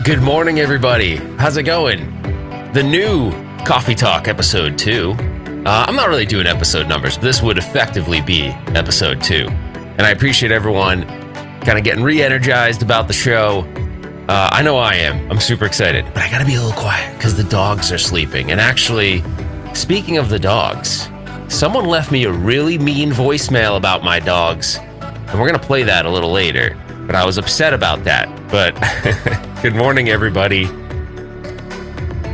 Good morning, everybody. How's it going? The new Coffee Talk episode 2. I'm not really doing episode numbers, but this would effectively be episode 2. And I appreciate everyone kind of getting re-energized about the show. I know I am. I'm super excited. But I gotta be a little quiet because the dogs are sleeping. And actually, speaking of the dogs, someone left me a really mean voicemail about my dogs. And we're gonna play that a little later. But I was upset about that. But good morning, everybody.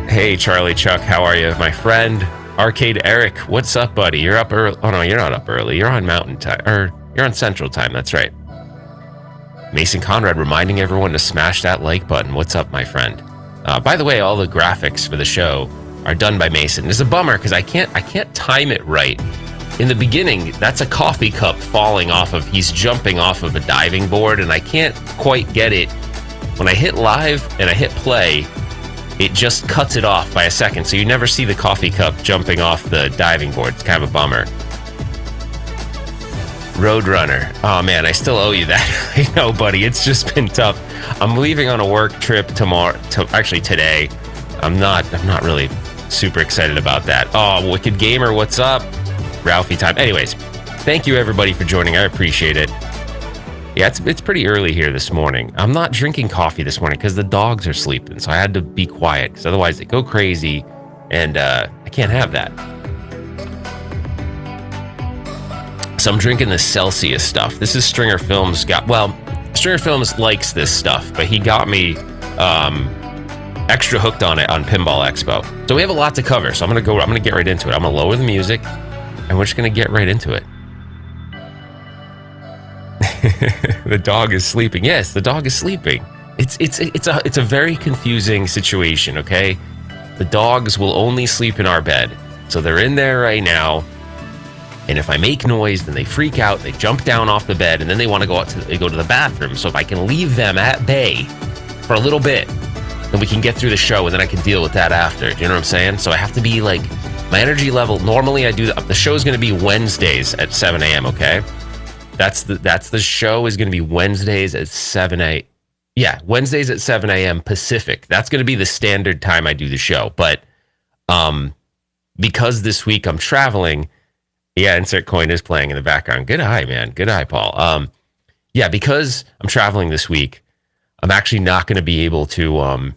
Hey, Charlie Chuck, how are you, my friend? Arcade Eric, what's up, buddy? You're up early. Oh, no, you're not up early. You're on Mountain Time. Or you're on Central Time. That's right. Mason Conrad reminding everyone to smash that like button. What's up, my friend? By the way, all the graphics for the show are done by Mason. It's a bummer because I can't time it right. In the beginning, that's a coffee cup falling off of, he's jumping off of a diving board, and I can't quite get it. When I hit live and I hit play, it just cuts it off by a second, so you never see the coffee cup jumping off the diving board. It's kind of a bummer. Roadrunner. Oh man, I still owe you that. I know, buddy. It's just been tough. I'm leaving on a work trip today. I'm not really super excited about that. Oh, Wicked Gamer, what's up? Ralphie time. Anyways, thank you everybody for joining. I appreciate it. Yeah, it's pretty early here this morning. I'm not drinking coffee this morning because the dogs are sleeping, so I had to be quiet because otherwise they go crazy, and I can't have that. So I'm drinking the Celsius stuff. This is Stringer Films Stringer Films likes this stuff, but he got me extra hooked on it on Pinball Expo. So we have a lot to cover, so I'm gonna get right into it. I'm gonna lower the music, and we're just gonna get right into it. The dog is sleeping. Yes, the dog is sleeping. It's a very confusing situation, okay? The dogs will only sleep in our bed. So they're in there right now. And if I make noise, then they freak out, they jump down off the bed, and then they want to go to the bathroom. So if I can leave them at bay for a little bit, then we can get through the show, and then I can deal with that after. Do you know what I'm saying? So I have to be like, my energy level, normally I do, the show's going to be Wednesdays at 7 a.m., okay? That's the show is going to be Wednesdays at 7 a.m. Yeah, Wednesdays at 7 a.m. Pacific. That's going to be the standard time I do the show. But because this week I'm traveling, yeah, Insert Coin is playing in the background. Good eye, man. Good eye, Paul. Yeah, because I'm traveling this week, I'm actually not going to be able to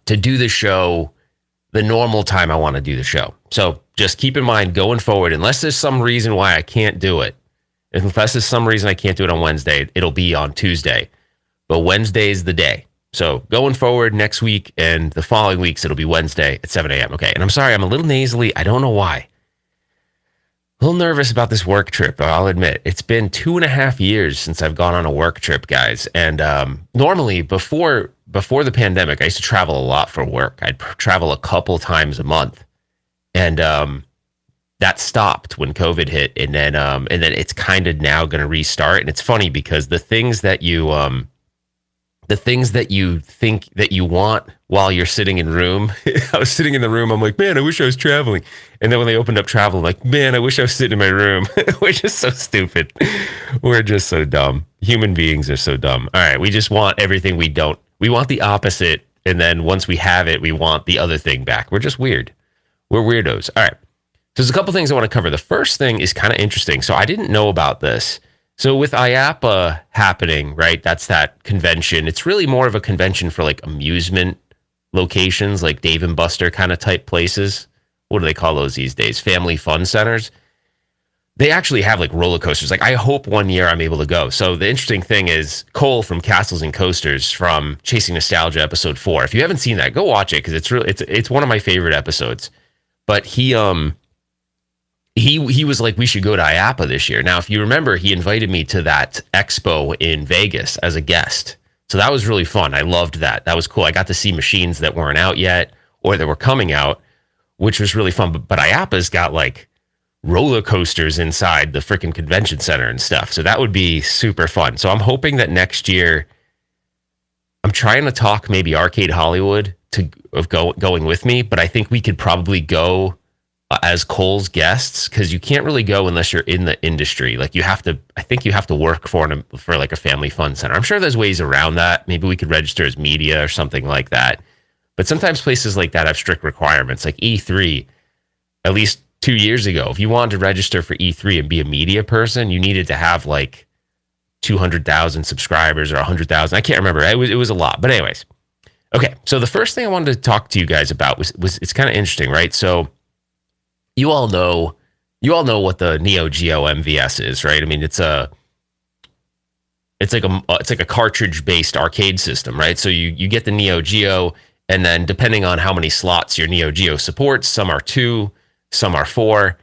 do the show the normal time I want to do the show. So just keep in mind going forward, unless there's some reason why I can't do it, unless there's some reason I can't do it on Wednesday, it'll be on Tuesday. But Wednesday is the day. So going forward next week and the following weeks, it'll be Wednesday at 7 a.m. Okay. And I'm sorry, I'm a little nasally. I don't know why. A little nervous about this work trip, I'll admit. It's been 2.5 years since I've gone on a work trip, guys. And normally, before the pandemic, I used to travel a lot for work. I'd travel a couple times a month. And that stopped when COVID hit, and then it's kind of now going to restart. And it's funny because the things that you think that you want while you're sitting in room, I was sitting in the room. I'm like, man, I wish I was traveling. And then when they opened up travel, I'm like, man, I wish I was sitting in my room. We're just so stupid. We're just so dumb. Human beings are so dumb. All right, we just want everything we don't. We want the opposite, and then once we have it, we want the other thing back. We're just weird. We're weirdos. All right. So there's a couple things I want to cover. The first thing is kind of interesting. So I didn't know about this. So with IAPA happening, right, that's that convention. It's really more of a convention for like amusement locations, like Dave and Buster kind of type places. What do they call those these days? Family fun centers. They actually have like roller coasters. Like I hope one year I'm able to go. So the interesting thing is Cole from Castles and Coasters from Chasing Nostalgia episode 4. If you haven't seen that, go watch it because it's one of my favorite episodes. But he was like, we should go to IAPA this year. Now, if you remember, he invited me to that expo in Vegas as a guest. So that was really fun. I loved that. That was cool. I got to see machines that weren't out yet or that were coming out, which was really fun. But IAPA's got like roller coasters inside the freaking convention center and stuff. So that would be super fun. So I'm hoping that next year, I'm trying to talk maybe Arcade Hollywood of going with me, but I think we could probably go as Cole's guests, because you can't really go unless you're in the industry. Like I think you have to work for like a family fun center. I'm sure there's ways around that. Maybe we could register as media or something like that. But sometimes places like that have strict requirements, like E3. At least 2 years ago, if you wanted to register for E3 and be a media person, you needed to have like 200,000 subscribers or 100,000. I can't remember. It was a lot. But anyways, okay. So the first thing I wanted to talk to you guys about was it's kind of interesting, right? So you all know what the Neo Geo MVS is, right? I mean, it's like a cartridge based arcade system, right? So you get the Neo Geo, and then depending on how many slots your Neo Geo supports, some are 2, some are 4.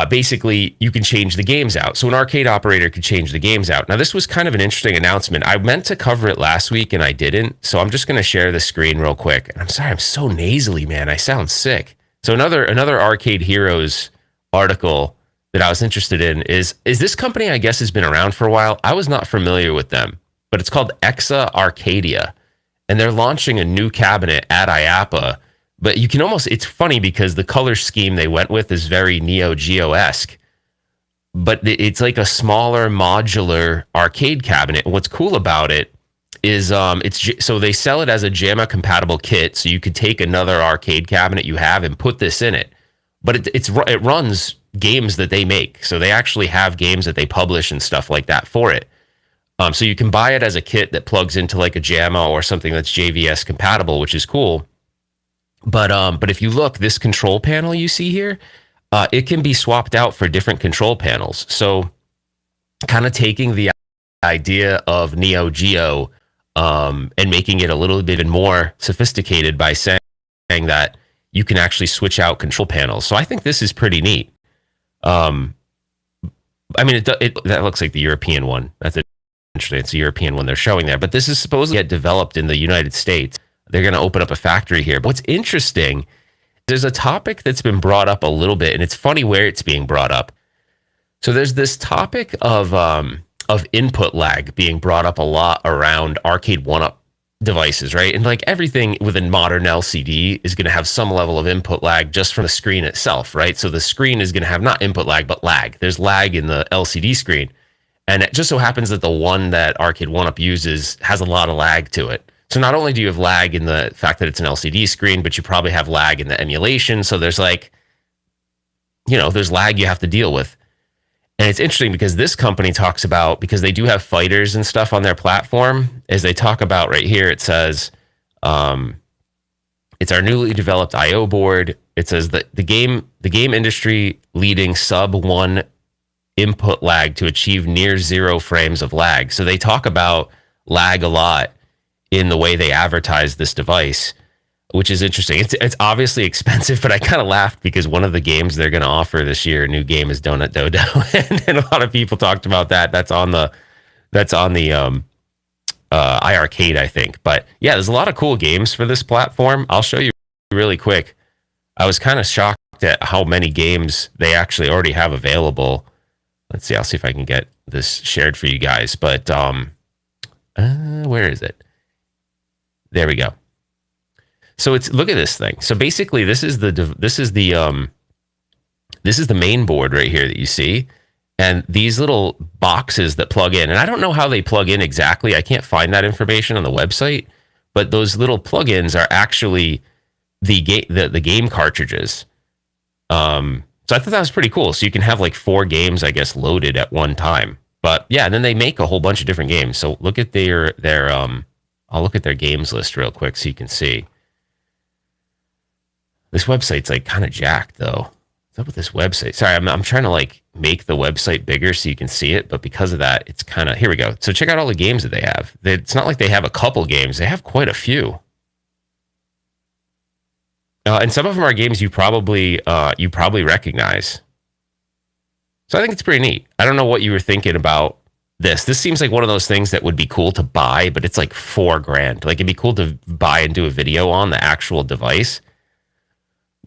Basically, you can change the games out. So an arcade operator could change the games out. Now, this was kind of an interesting announcement. I meant to cover it last week, and I didn't. So I'm just going to share the screen real quick. And I'm sorry, I'm so nasally, man. I sound sick. So another Arcade Heroes article that I was interested in is this company, I guess, has been around for a while. I was not familiar with them, but it's called Exa Arcadia. And they're launching a new cabinet at IAAPA. But you can almost, it's funny because the color scheme they went with is very Neo Geo-esque. But it's like a smaller modular arcade cabinet. And what's cool about it is so they sell it as a JAMA compatible kit. So you could take another arcade cabinet you have and put this in it. But it runs games that they make. So they actually have games that they publish and stuff like that for it. So you can buy it as a kit that plugs into like a JAMA or something that's JVS compatible, which is cool. But if you look, this control panel you see here, it can be swapped out for different control panels. So kind of taking the idea of Neo Geo and making it a little bit even more sophisticated by saying that you can actually switch out control panels. So I think this is pretty neat. I mean, that looks like the European one. That's interesting. It's a European one they're showing there. But this is supposed to get developed in the United States. They're going to open up a factory here. But what's interesting, there's a topic that's been brought up a little bit, and it's funny where it's being brought up. So there's this topic of input lag being brought up a lot around arcade one-up devices, right? And like everything with a modern LCD is going to have some level of input lag just from the screen itself, right? So the screen is going to have not input lag, but lag. There's lag in the LCD screen. And it just so happens that the one that Arcade 1-Up uses has a lot of lag to it. So not only do you have lag in the fact that it's an LCD screen, but you probably have lag in the emulation. So there's there's lag you have to deal with. And it's interesting because this company talks about, because they do have fighters and stuff on their platform, as they talk about right here, it says, it's our newly developed I/O board. It says that the game industry leading sub 1 input lag to achieve near 0 frames of lag. So they talk about lag a lot in the way they advertise this device, which is interesting. It's obviously expensive, but I kind of laughed because one of the games they're going to offer this year, a new game, is Donut Dodo, and a lot of people talked about that. That's on the iArcade, I think. But yeah, there's a lot of cool games for this platform. I'll show you really quick. I was kind of shocked at how many games they actually already have available. Let's see. I'll see if I can get this shared for you guys. But where is it? There we go. So look at this thing. So basically, this is the main board right here that you see, and these little boxes that plug in. And I don't know how they plug in exactly. I can't find that information on the website. But those little plugins are actually the game cartridges. So I thought that was pretty cool. So you can have like 4 games, I guess, loaded at one time. But yeah, and then they make a whole bunch of different games. So look at their I'll look at their games list real quick so you can see. This website's like kind of jacked though. What's up with this website? Sorry, I'm trying to like make the website bigger so you can see it, but because of that, it's kind of, here we go. So check out all the games that they have. It's not like they have a couple games. They have quite a few. And some of them are games you probably recognize. So I think it's pretty neat. I don't know what you were thinking about this. This seems like one of those things that would be cool to buy, but it's like $4,000. Like it'd be cool to buy and do a video on the actual device.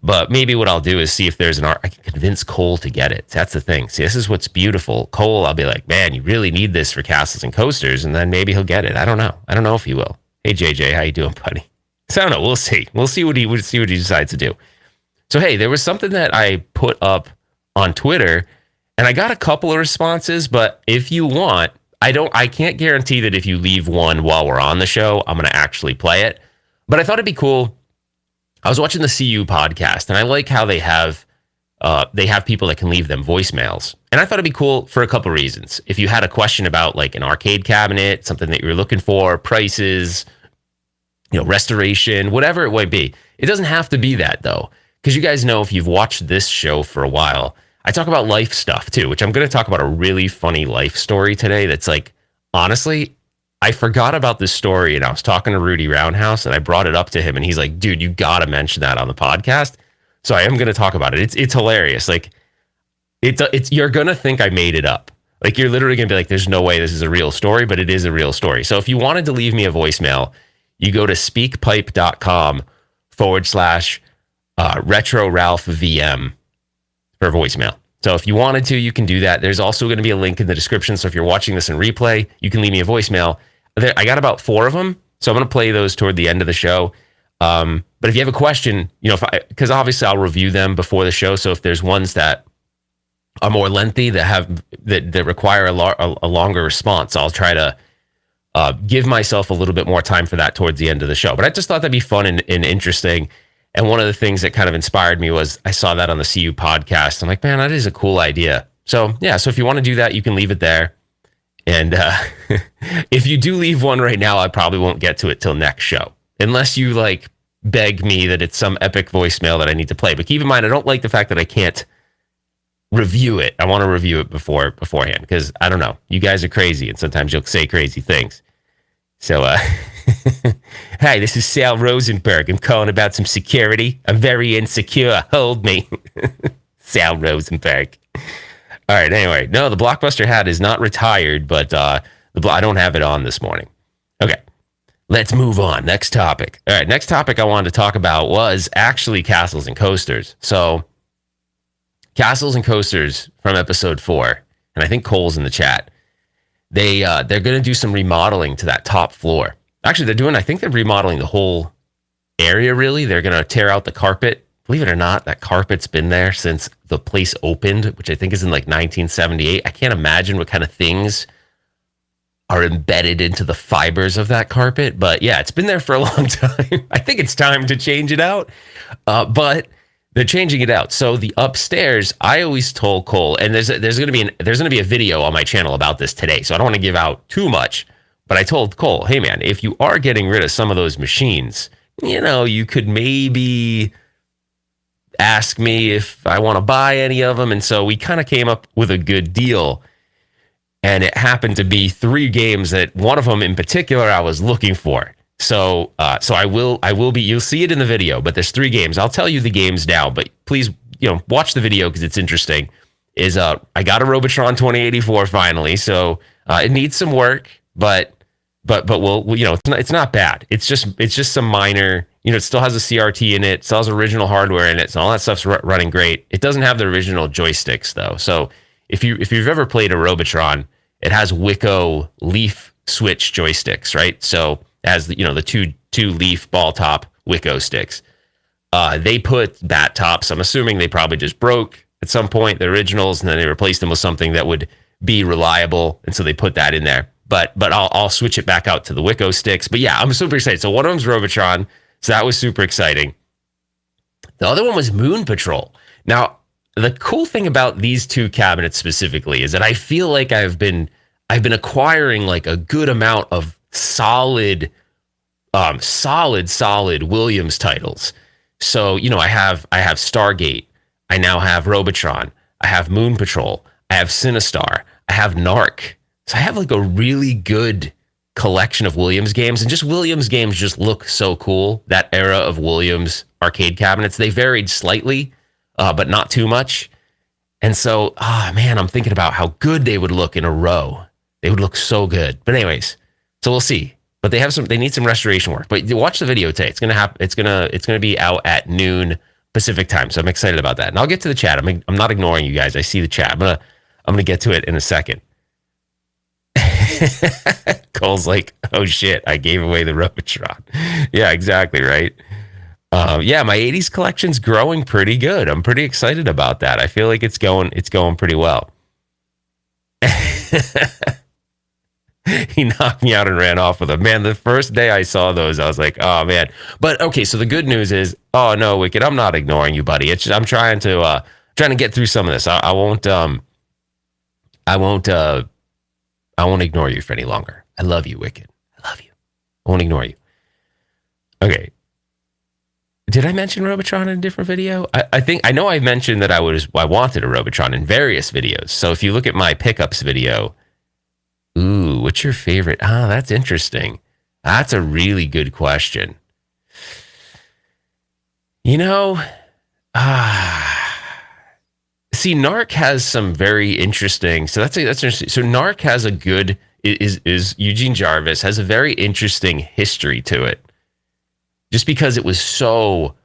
But maybe what I'll do is see if there's I can convince Cole to get it. That's the thing. See, this is what's beautiful. Cole, I'll be like, man, you really need this for Castles and Coasters, and then maybe he'll get it. I don't know. I don't know if he will. Hey, JJ, how you doing, buddy? So I don't know. We'll see. We'll see what he decides to do. So, hey, there was something that I put up on Twitter and I got a couple of responses, but if you want, I can't guarantee that if you leave one while we're on the show, I'm going to actually play it. But I thought it'd be cool. I was watching the CU podcast and I like how they have people that can leave them voicemails. And I thought it'd be cool for a couple of reasons. If you had a question about like an arcade cabinet, something that you were looking for, prices, restoration, whatever it might be. It doesn't have to be that though. Because you guys know, if you've watched this show for a while, I talk about life stuff too, which I'm going to talk about a really funny life story today. That's like, honestly, I forgot about this story and I was talking to Rudy Roundhouse and I brought it up to him and he's like, dude, you got to mention that on the podcast. So I am going to talk about it. It's hilarious. Like it's you're going to think I made it up. Like you're literally going to be like, there's no way this is a real story, but it is a real story. So if you wanted to leave me a voicemail, you go to speakpipe.com/Retro Ralph VM for voicemail. So if you wanted to, you can do that. There's also going to be a link in the description. So if you're watching this in replay, you can leave me a voicemail. I got about 4 of them. So I'm going to play those toward the end of the show. But if you have a question, because obviously I'll review them before the show. So if there's ones that are more lengthy that require a longer response, I'll try to give myself a little bit more time for that towards the end of the show. But I just thought that'd be fun and interesting. And one of the things that kind of inspired me was I saw that on the CU podcast. I'm like, man, that is a cool idea. So yeah, so if you want to do that, you can leave it there. And if you do leave one right now, I probably won't get to it till next show. Unless you like beg me that it's some epic voicemail that I need to play. But keep in mind, I don't like the fact that I can't review it. I want to review it beforehand because I don't know. You guys are crazy and sometimes you'll say crazy things. So, hi, this is Sal Rosenberg. I'm calling about some security. I'm very insecure. Hold me. Sal Rosenberg. All right, anyway. No, the Blockbuster hat is not retired, but I don't have it on this morning. Okay, let's move on. Next topic. All right, next topic I wanted to talk about was actually Castles and Coasters. So, Castles and Coasters from episode 4, and I think Cole's in the chat. They're going to do some remodeling to that top floor. Actually, I think they're remodeling the whole area, really. They're going to tear out the carpet. Believe it or not, that carpet's been there since the place opened, which I think is in like 1978. I can't imagine what kind of things are embedded into the fibers of that carpet. But yeah, it's been there for a long time. I think it's time to change it out. But they're changing it out. So the upstairs, I always told Cole, and there's going to be a video on my channel about this today. So I don't want to give out too much, but I told Cole, hey man, if you are getting rid of some of those machines, you could maybe ask me if I want to buy any of them. And so we kind of came up with a good deal. And it happened to be 3 games that one of them in particular I was looking for. So I will be, you'll see it in the video, but there's 3 games. I'll tell you the games now, but please, watch the video because it's interesting. I got a Robotron 2084 finally. So, it needs some work, but we'll, it's not bad. It's just some minor, it still has a CRT in it, still has original hardware in it. So all that stuff's running great. It doesn't have the original joysticks though. So if you've ever played a Robotron, it has Wico leaf switch joysticks, right? So as the two leaf ball top Wico sticks. They put bat tops. I'm assuming they probably just broke at some point, the originals, and then they replaced them with something that would be reliable, and so they put that in there. But I'll switch it back out to the Wico sticks. But yeah, I'm super excited. So one of them's Robotron, so that was super exciting. The other one was Moon Patrol. Now, the cool thing about these 2 cabinets specifically is that I feel like I've been acquiring like a good amount of solid Williams titles. So, I have Stargate. I now have Robotron. I have Moon Patrol. I have Sinistar. I have Narc. So I have like a really good collection of Williams games, and just Williams games just look so cool. That era of Williams arcade cabinets, they varied slightly, but not too much. And so, man, I'm thinking about how good they would look in a row. They would look so good. But anyways, so we'll see. But they need some restoration work. But watch the video today. It's gonna be out at noon Pacific time. So I'm excited about that. And I'll get to the chat. I'm not ignoring you guys. I see the chat. I'm gonna get to it in a second. Cole's like, oh shit, I gave away the Robotron. Yeah, exactly, right? Yeah, my 80s collection's growing pretty good. I'm pretty excited about that. I feel like it's going pretty well. He knocked me out and ran off with them. Man, the first day I saw those, I was like, oh man. But okay, so the good news is, oh no, Wicked, I'm not ignoring you, buddy. It's just, I'm trying to get through some of this. I won't I won't I won't ignore you for any longer. I love you, Wicked. I love you. I won't ignore you. Okay. Did I mention Robotron in a different video? I know I mentioned that I wanted a Robotron in various videos. So if you look at my pickups video, ooh, what's your favorite? Ah, that's interesting. That's a really good question. You know, see, Narc has some very interesting. So that's interesting. So Narc has a good is Eugene Jarvis has a very interesting history to it. Just because it was so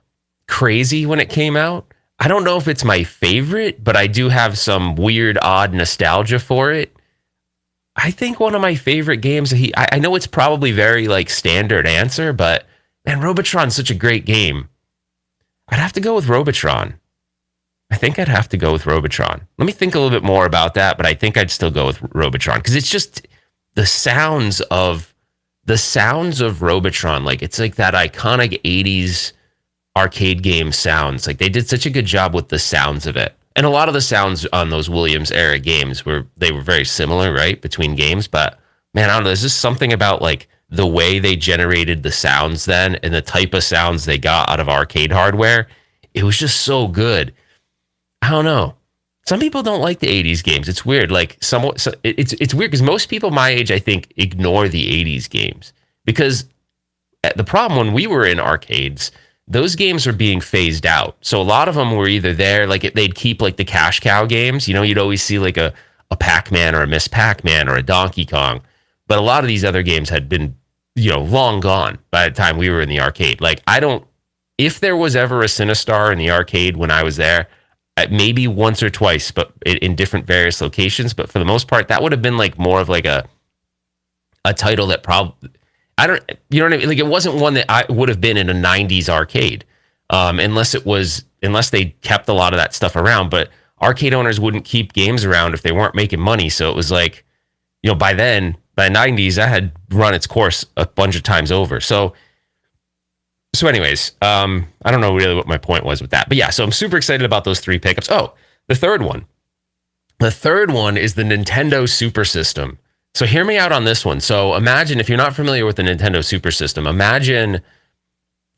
crazy when it came out. I don't know if it's my favorite, but I do have some weird, odd nostalgia for it. I think one of my favorite games. I know it's probably very like standard answer, but man, Robotron's such a great game. I'd have to go with Robotron. I think I'd have to go with Robotron. Let me think a little bit more about that, but I think I'd still go with Robotron because it's just the sounds of Robotron. Like it's like that iconic 80s arcade game sounds. Like they did such a good job with the sounds of it. And a lot of the sounds on those Williams era games were very similar, right? Between games. But man, I don't know. There's just something about like the way they generated the sounds then and the type of sounds they got out of arcade hardware. It was just so good. I don't know. Some people don't like the 80s games. It's weird. Like it's weird because most people my age, I think, ignore the 80s games because the problem when we were in arcades, those games are being phased out. So a lot of them were either there, like they'd keep like the cash cow games. You know, you'd always see like a Pac-Man or a Miss Pac-Man or a Donkey Kong. But a lot of these other games had been, long gone by the time we were in the arcade. Like if there was ever a Sinistar in the arcade when I was there, maybe once or twice, but in different various locations. But for the most part, that would have been like more of like a title that probably, I don't, you know what I mean? Like it wasn't one that I would have been in a 90s arcade, unless they kept a lot of that stuff around. But arcade owners wouldn't keep games around if they weren't making money. So it was like, by then, by the 90s, that had run its course a bunch of times over. So anyways, I don't know really what my point was with that. But yeah, so I'm super excited about those three pickups. Oh, the third one. The third one is the Nintendo Super System. So hear me out on this one. So imagine, if you're not familiar with the Nintendo Super System, imagine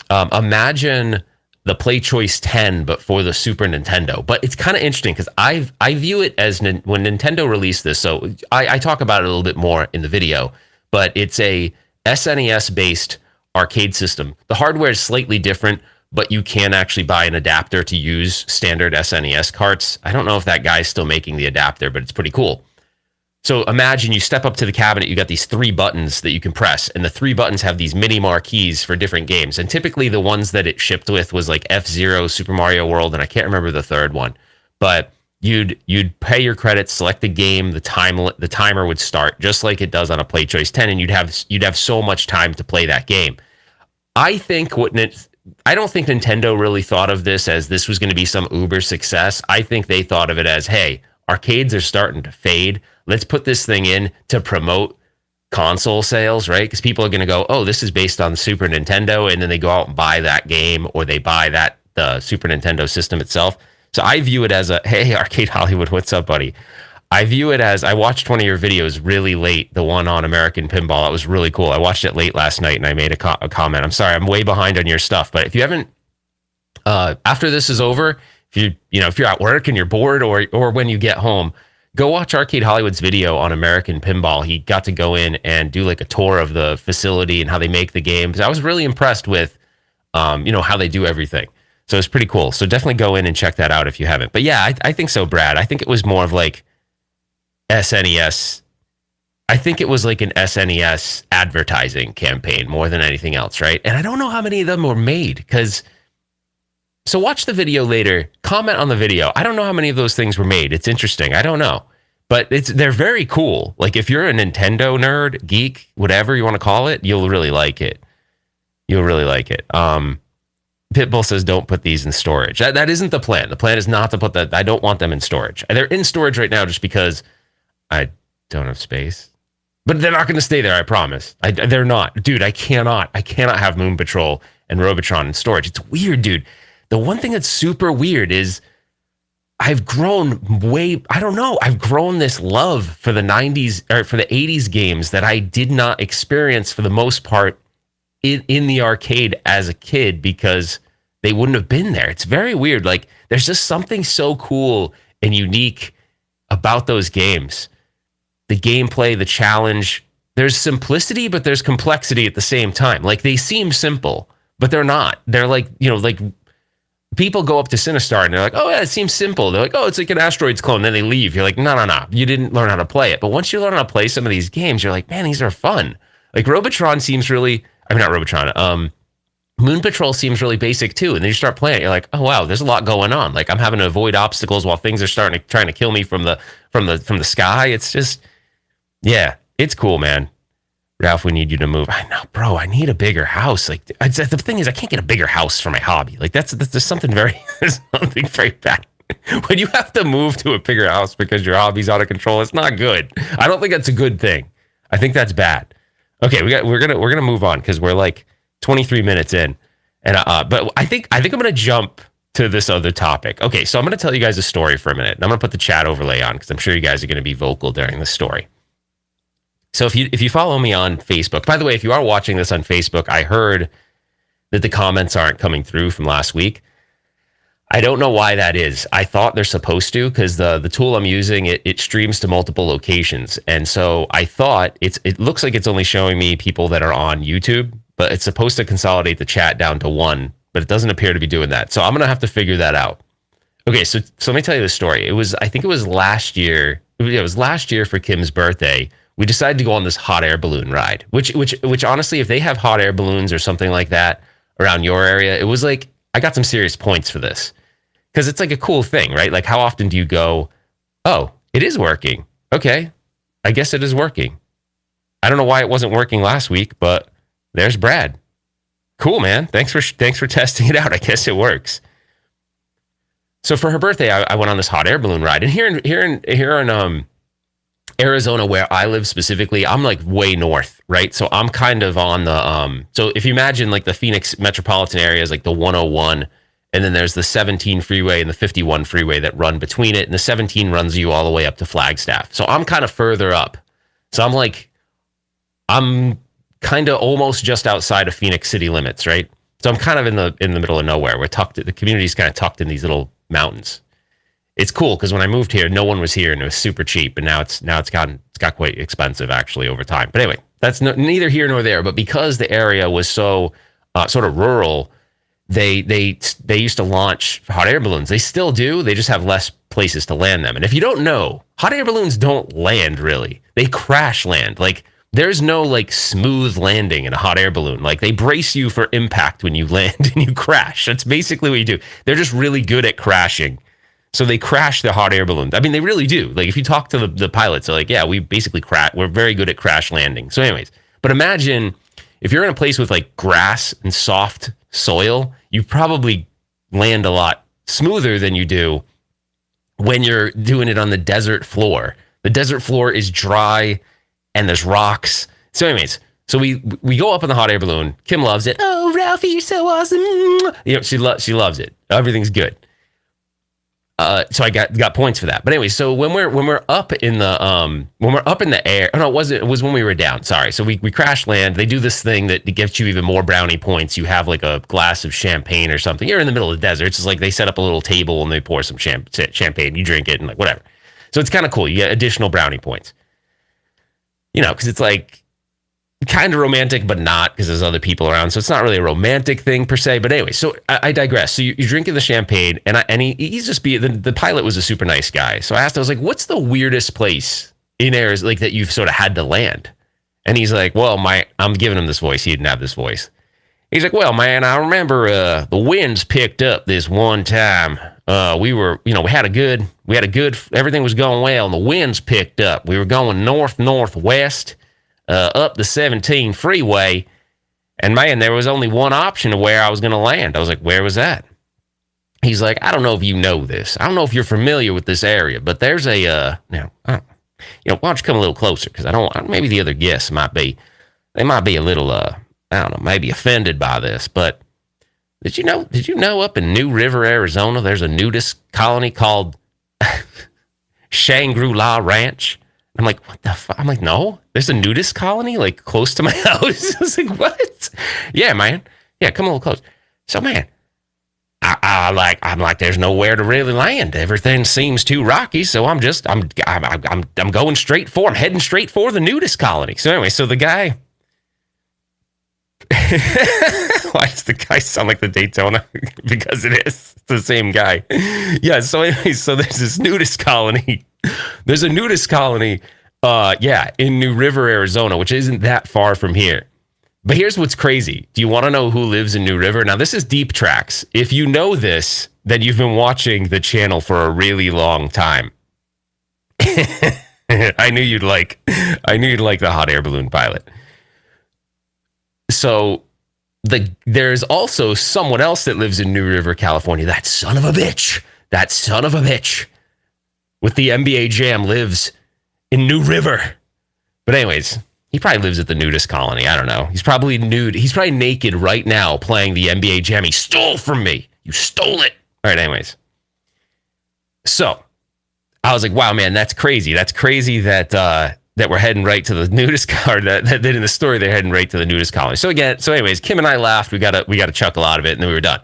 the Play Choice 10, but for the Super Nintendo. But it's kind of interesting because I view it as when Nintendo released this. So I talk about it a little bit more in the video, but it's a SNES-based arcade system. The hardware is slightly different, but you can actually buy an adapter to use standard SNES carts. I don't know if that guy's still making the adapter, but it's pretty cool. So imagine you step up to the cabinet, you got these three buttons that you can press, and the three buttons have these mini marquees for different games. And typically the ones that it shipped with was like F-Zero, Super Mario World, and I can't remember the third one. But you'd pay your credits, select the game, the timer would start just like it does on a Play Choice 10, and you'd have so much time to play that game. I don't think Nintendo really thought of this as this was going to be some uber success. I think they thought of it as, hey, arcades are starting to fade. Let's put this thing in to promote console sales, right? Because people are going to go, oh, this is based on the Super Nintendo, and then they go out and buy that game, or they buy the Super Nintendo system itself. So I view it as hey, Arcade Hollywood, what's up, buddy? I view it as, I watched one of your videos really late, the one on American Pinball. That was really cool. I watched it late last night and I made a comment. I'm sorry, I'm way behind on your stuff, but if you haven't, after this is over, if you're at work and you're bored or when you get home, go watch Arcade Hollywood's video on American Pinball. He got to go in and do like a tour of the facility and how they make the games. I was really impressed with, how they do everything. So it's pretty cool. So definitely go in and check that out if you haven't. But yeah, I think so, Brad. I think it was more of like SNES. I think it was like an SNES advertising campaign more than anything else, right? And I don't know how many of them were made so watch the video later, comment on the video. I don't know how many of those things were made. It's interesting. I don't know. But they're very cool. Like if you're a Nintendo nerd, geek, whatever you want to call it, you'll really like it. You'll really like it. Pitbull says, don't put these in storage. That isn't the plan. The plan is not to put that. I don't want them in storage. They're in storage right now just because I don't have space. But they're not going to stay there, I promise. They're not. Dude, I cannot have Moon Patrol and Robotron in storage. It's weird, dude. The one thing that's super weird is I've grown I've grown this love for the 90s or for the 80s games that I did not experience for the most part in the arcade as a kid because they wouldn't have been there. It's very weird. Like, there's just something so cool and unique about those games. The gameplay, the challenge, there's simplicity, but there's complexity at the same time. Like, they seem simple, but they're not. They're like, like people go up to Sinistar and they're like, oh yeah, it seems simple. They're like, oh, it's like an Asteroids clone. Then they leave. You're like, no. You didn't learn how to play it. But once you learn how to play some of these games, you're like, man, these are fun. Like Robotron seems really, not Robotron. Moon Patrol seems really basic too. And then you start playing it, you're like, oh wow, there's a lot going on. Like, I'm having to avoid obstacles while things are trying to kill me from the sky. It's just, yeah, it's cool, man. Ralph, we need you to move. I know, bro. I need a bigger house. Like, the thing is, I can't get a bigger house for my hobby. Like, there's something very bad. When you have to move to a bigger house because your hobby's out of control, it's not good. I don't think that's a good thing. I think that's bad. Okay, we're gonna move on because we're like 23 minutes in, and but I think I'm gonna jump to this other topic. Okay, so I'm gonna tell you guys a story for a minute, and I'm gonna put the chat overlay on because I'm sure you guys are gonna be vocal during the story. So if you follow me on Facebook, by the way, if you are watching this on Facebook, I heard that the comments aren't coming through from last week. I don't know why that is. I thought they're supposed to because the tool I'm using, it streams to multiple locations. And so I thought it looks like it's only showing me people that are on YouTube, but it's supposed to consolidate the chat down to one, but it doesn't appear to be doing that. So I'm going to have to figure that out. Okay, so let me tell you the story. I think it was last year. It was last year for Kim's birthday. We decided to go on this hot air balloon ride, which honestly, if they have hot air balloons or something like that around your area, it was like, I got some serious points for this. Because it's like a cool thing, right? Like, how often do you go, oh, it is working. Okay, I guess it is working. I don't know why it wasn't working last week, but there's Brad. Cool, man. Thanks for testing it out. I guess it works. So for her birthday, I went on this hot air balloon ride. And here in Arizona, where I live specifically, I'm like way north, right? So I'm kind of on the, so if you imagine like the Phoenix metropolitan area is like the 101, and then there's the 17 freeway and the 51 freeway that run between it. And the 17 runs you all the way up to Flagstaff. So I'm kind of further up. So I'm kind of almost just outside of Phoenix city limits, right? So I'm kind of in the middle of nowhere. The community's kind of tucked in these little mountains. It's cool because when I moved here, no one was here and it was super cheap. And now it's got quite expensive actually over time. But anyway, that's neither here nor there. But because the area was so sort of rural, they used to launch hot air balloons. They still do. They just have less places to land them. And if you don't know, hot air balloons don't land really. They crash land. Like, there's no like smooth landing in a hot air balloon. Like, they brace you for impact when you land and you crash. That's basically what you do. They're just really good at crashing. So they crash the hot air balloons. I mean, they really do. Like, if you talk to the pilots, they're like, yeah, we basically crash. We're very good at crash landing. So anyways, but imagine if you're in a place with like grass and soft soil, you probably land a lot smoother than you do when you're doing it on the desert floor. The desert floor is dry and there's rocks. So anyways, so we go up in the hot air balloon. Kim loves it. Oh, Ralphie, you're so awesome. You know, she loves it. Everything's good. So I got points for that. But anyway, so when we're up in the air, oh no, it was when we were down. Sorry. So we crash land. They do this thing that gets you even more brownie points. You have like a glass of champagne or something. You're in the middle of the desert. It's just like they set up a little table and they pour some champagne. You drink it and like whatever. So it's kind of cool. You get additional brownie points. You know, because it's like kind of romantic, but not, because there's other people around. So it's not really a romantic thing per se. But anyway, so I digress. So you're drinking the champagne, and he's just the pilot was a super nice guy. So I was like, what's the weirdest place in Arizona like that you've sort of had to land? And he's like, well, I'm giving him this voice. He didn't have this voice. He's like, well, man, I remember the winds picked up this one time. We had a good, everything was going well, and the winds picked up. We were going northwest. Up the 17 freeway, And man, there was only one option of where I was going to land. I was like, where was that? He's like, I don't know if you know this. I don't know if you're familiar with this area, but there's a, now, why don't you come a little closer? Because maybe the other guests they might be a little, I don't know, maybe offended by this. But did you know up in New River, Arizona, there's a nudist colony called Shangri-La Ranch? I'm like, what the fuck? I'm like, no, there's a nudist colony like close to my house. I was like, what? Yeah, man. Yeah, come a little close. So, man, I'm like, there's nowhere to really land. Everything seems too rocky. So I'm going straight for. I'm heading straight for the nudist colony. So anyway, so the guy. Why does the guy sound like the Daytona? Because it is. It's the same guy. Yeah. So anyway, so there's this nudist colony. There's a nudist colony, in New River, Arizona, which isn't that far from here. But here's what's crazy. Do you want to know who lives in New River? Now, this is Deep Tracks. If you know this, then you've been watching the channel for a really long time. I knew you'd like the hot air balloon pilot. So there's also someone else that lives in New River, California. That son of a bitch with the NBA Jam lives in New River. But anyways, he probably lives at the nudist colony. I don't know. He's probably nude. He's probably naked right now playing the NBA Jam. He stole from me. You stole it. All right, anyways. So I was like, wow, man, that's crazy. That's crazy that we're heading right to the nudist colony. That in the story, they're heading right to the nudist colony. So anyways, Kim and I laughed. We got a chuckle out of it, and then we were done.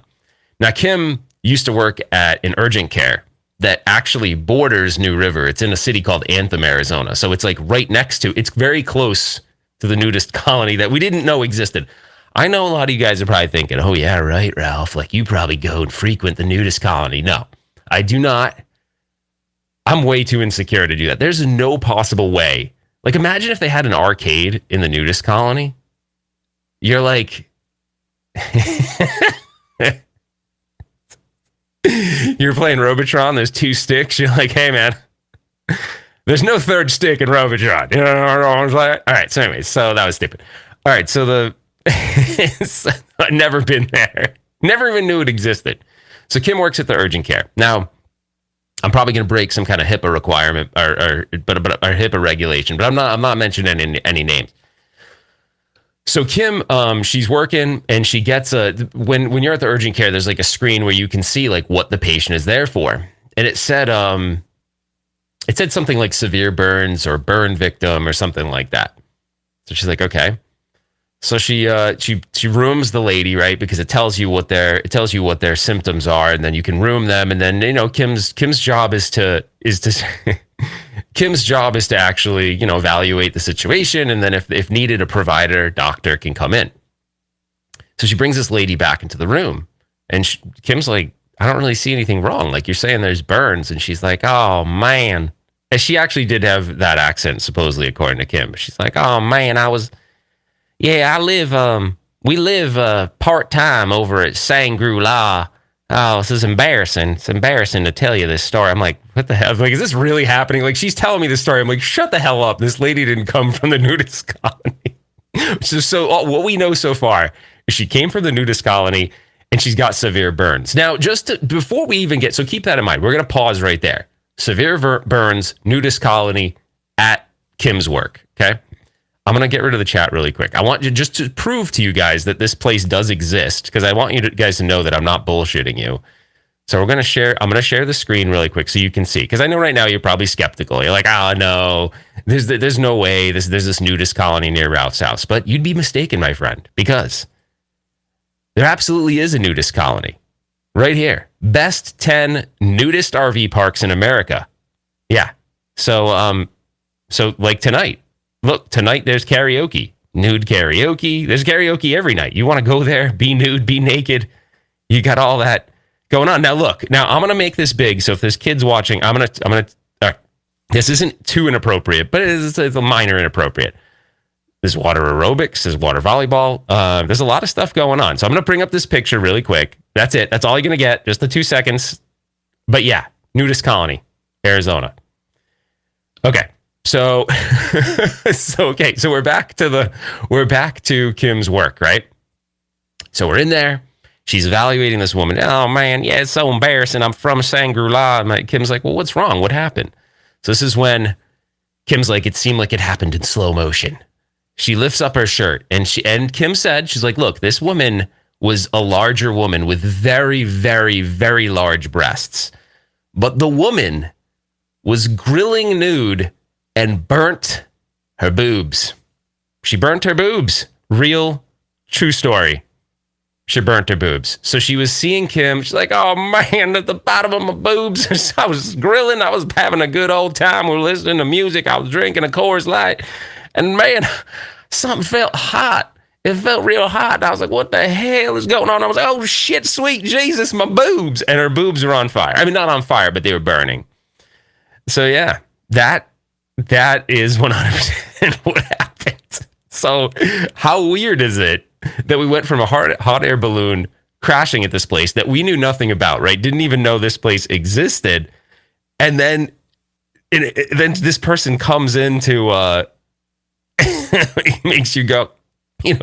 Now, Kim used to work at an urgent care that actually borders New River. It's in a city called Anthem, Arizona. So it's like right next to, it's very close to the nudist colony that we didn't know existed. I know a lot of you guys are probably thinking, oh yeah, right, Ralph, like you probably go and frequent the nudist colony. No, I do not. I'm way too insecure to do that. There's no possible way. Like imagine if they had an arcade in the nudist colony. You're like, you're playing Robotron, there's 2 sticks. You're like, hey, man, there's no 3rd stick in Robotron. You know, I was like, all right. So anyways, so that was stupid. All right. So I've never been there. Never even knew it existed. So Kim works at the urgent care. Now, I'm probably going to break some kind of HIPAA requirement or HIPAA regulation, but I'm not mentioning any names. So Kim, she's working and she gets when you're at the urgent care, there's like a screen where you can see like what the patient is there for. And it said something like severe burns or burn victim or something like that. So she's like, okay. So she rooms the lady, right? Because it tells you what their symptoms are, and then you can room them. And then, Kim's job is to Kim's job is to actually, evaluate the situation. And then if needed, a provider, doctor can come in. So she brings this lady back into the room and Kim's like, I don't really see anything wrong. Like you're saying there's burns. And she's like, oh man. And she actually did have that accent, supposedly, according to Kim. She's like, oh man, we live part-time over at Shangri-La. Oh, this is embarrassing. It's embarrassing to tell you this story. I'm like, what the hell? Like, is this really happening? Like, she's telling me this story. I'm like, shut the hell up. This lady didn't come from the nudist colony. So what we know so far is she came from the nudist colony and she's got severe burns. Now, before we even so keep that in mind. We're going to pause right there. Severe burns, nudist colony at Kim's work. Okay. I'm going to get rid of the chat really quick. I want you just to prove to you guys that this place does exist, because I want you guys to know that I'm not bullshitting you. So I'm going to share the screen really quick so you can see, because I know right now you're probably skeptical. You're like, oh no, there's no way there's this nudist colony near Ralph's house. But you'd be mistaken, my friend, because there absolutely is a nudist colony right here. Best 10 nudist RV parks in America. Yeah. So like tonight. Look, tonight there's karaoke, nude karaoke. There's karaoke every night. You want to go there, be nude, be naked. You got all that going on. Now, look, I'm going to make this big. So if there's kids watching, I'm going to, this isn't too inappropriate, but it's a minor inappropriate. There's water aerobics, there's water volleyball. There's a lot of stuff going on. So I'm going to bring up this picture really quick. That's it. That's all you're going to get. Just the 2 seconds. But yeah, nudist colony, Arizona. Okay. So we're back to Kim's work, right? So we're in there. She's evaluating this woman. Oh, man, yeah, it's so embarrassing. I'm from Shangri-La. Kim's like, well, what's wrong? What happened? So this is when Kim's like, it seemed like it happened in slow motion. She lifts up her shirt, and Kim said, she's like, look, this woman was a larger woman with very, very, very large breasts. But the woman was grilling nude and burnt her boobs. She burnt her boobs. Real, true story. She burnt her boobs. So she was seeing Kim. She's like, oh, man, at the bottom of my boobs. I was grilling. I was having a good old time. We were listening to music. I was drinking a Coors Light. And, man, something felt hot. It felt real hot. And I was like, what the hell is going on? I was like, oh, shit, sweet Jesus, my boobs. And her boobs were on fire. I mean, not on fire, but they were burning. So, yeah, that is 100% what happened. So how weird is it that we went from a hot air balloon crashing at this place that we knew nothing about, right? Didn't even know this place existed. And then this person comes into, makes you go,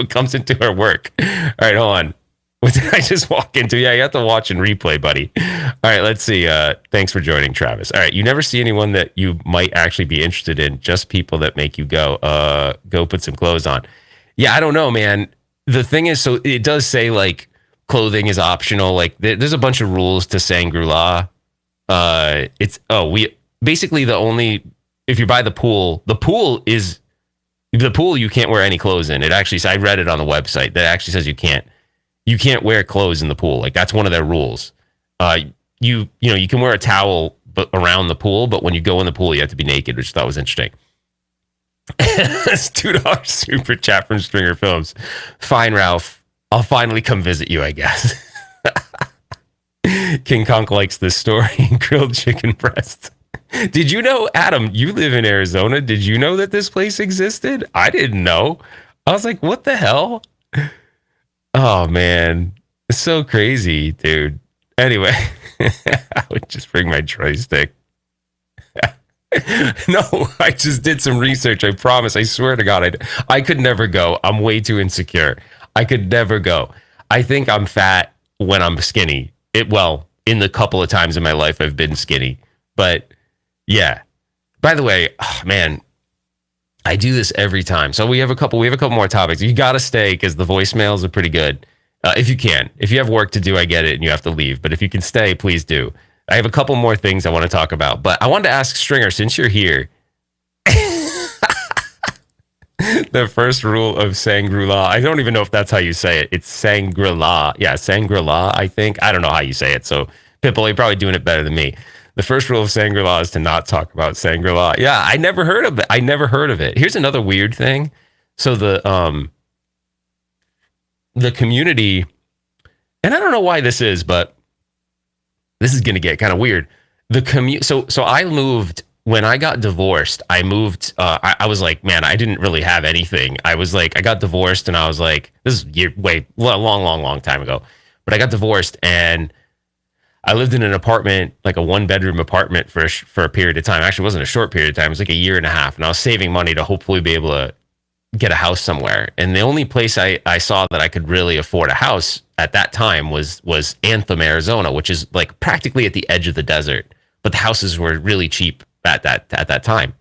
comes into her work. All right, hold on. What did I just walk into? Yeah, you have to watch and replay, buddy. All right, let's see. Thanks for joining, Travis. All right, you never see anyone that you might actually be interested in, just people that make you go put some clothes on. Yeah, I don't know, man. The thing is, so it does say, like, clothing is optional. Like, there's a bunch of rules to Shangri-La. Basically if you're by the pool you can't wear any clothes in. It actually, I read it on the website that actually says you can't wear clothes in the pool. Like, that's one of their rules. You can wear a towel around the pool, but when you go in the pool, you have to be naked, which I thought was interesting. It's $2 super chat from Stringer Films. Fine, Ralph. I'll finally come visit you, I guess. King Kong likes this story. Grilled chicken breast. Did you know, Adam, you live in Arizona? Did you know that this place existed? I didn't know. I was like, what the hell? Oh, man. It's so crazy, dude. Anyway, I would just bring my joystick. No, I just did some research. I promise. I swear to God, I could never go. I'm way too insecure. I could never go. I think I'm fat when I'm skinny. In the couple of times in my life I've been skinny. But yeah. By the way, man, I do this every time. So we have a couple more topics. You got to stay because the voicemails are pretty good. If you can. If you have work to do, I get it, and you have to leave. But if you can stay, please do. I have a couple more things I want to talk about. But I wanted to ask Stringer, since you're here, the first rule of Shangri-La. I don't even know if that's how you say it. It's Shangri-La. Yeah, Shangri-La, I think. I don't know how you say it. So, Pitbull, you're probably doing it better than me. The first rule of Shangri-La is to not talk about Shangri-La. Yeah, I never heard of it. Here's another weird thing. So the community, and I don't know why this is, but this is going to get kind of weird. So I moved when I got divorced. I moved. I was like, man, I didn't really have anything. I was like, I got divorced, and I was like, this is long time ago. But I got divorced, and I lived in an apartment, like a 1-bedroom apartment for a period of time. Actually, it wasn't a short period of time. It was like a year and a half, and I was saving money to hopefully be able to get a house somewhere. And the only place I saw that I could really afford a house at that time was Anthem, Arizona, which is like practically at the edge of the desert. But the houses were really cheap at that time.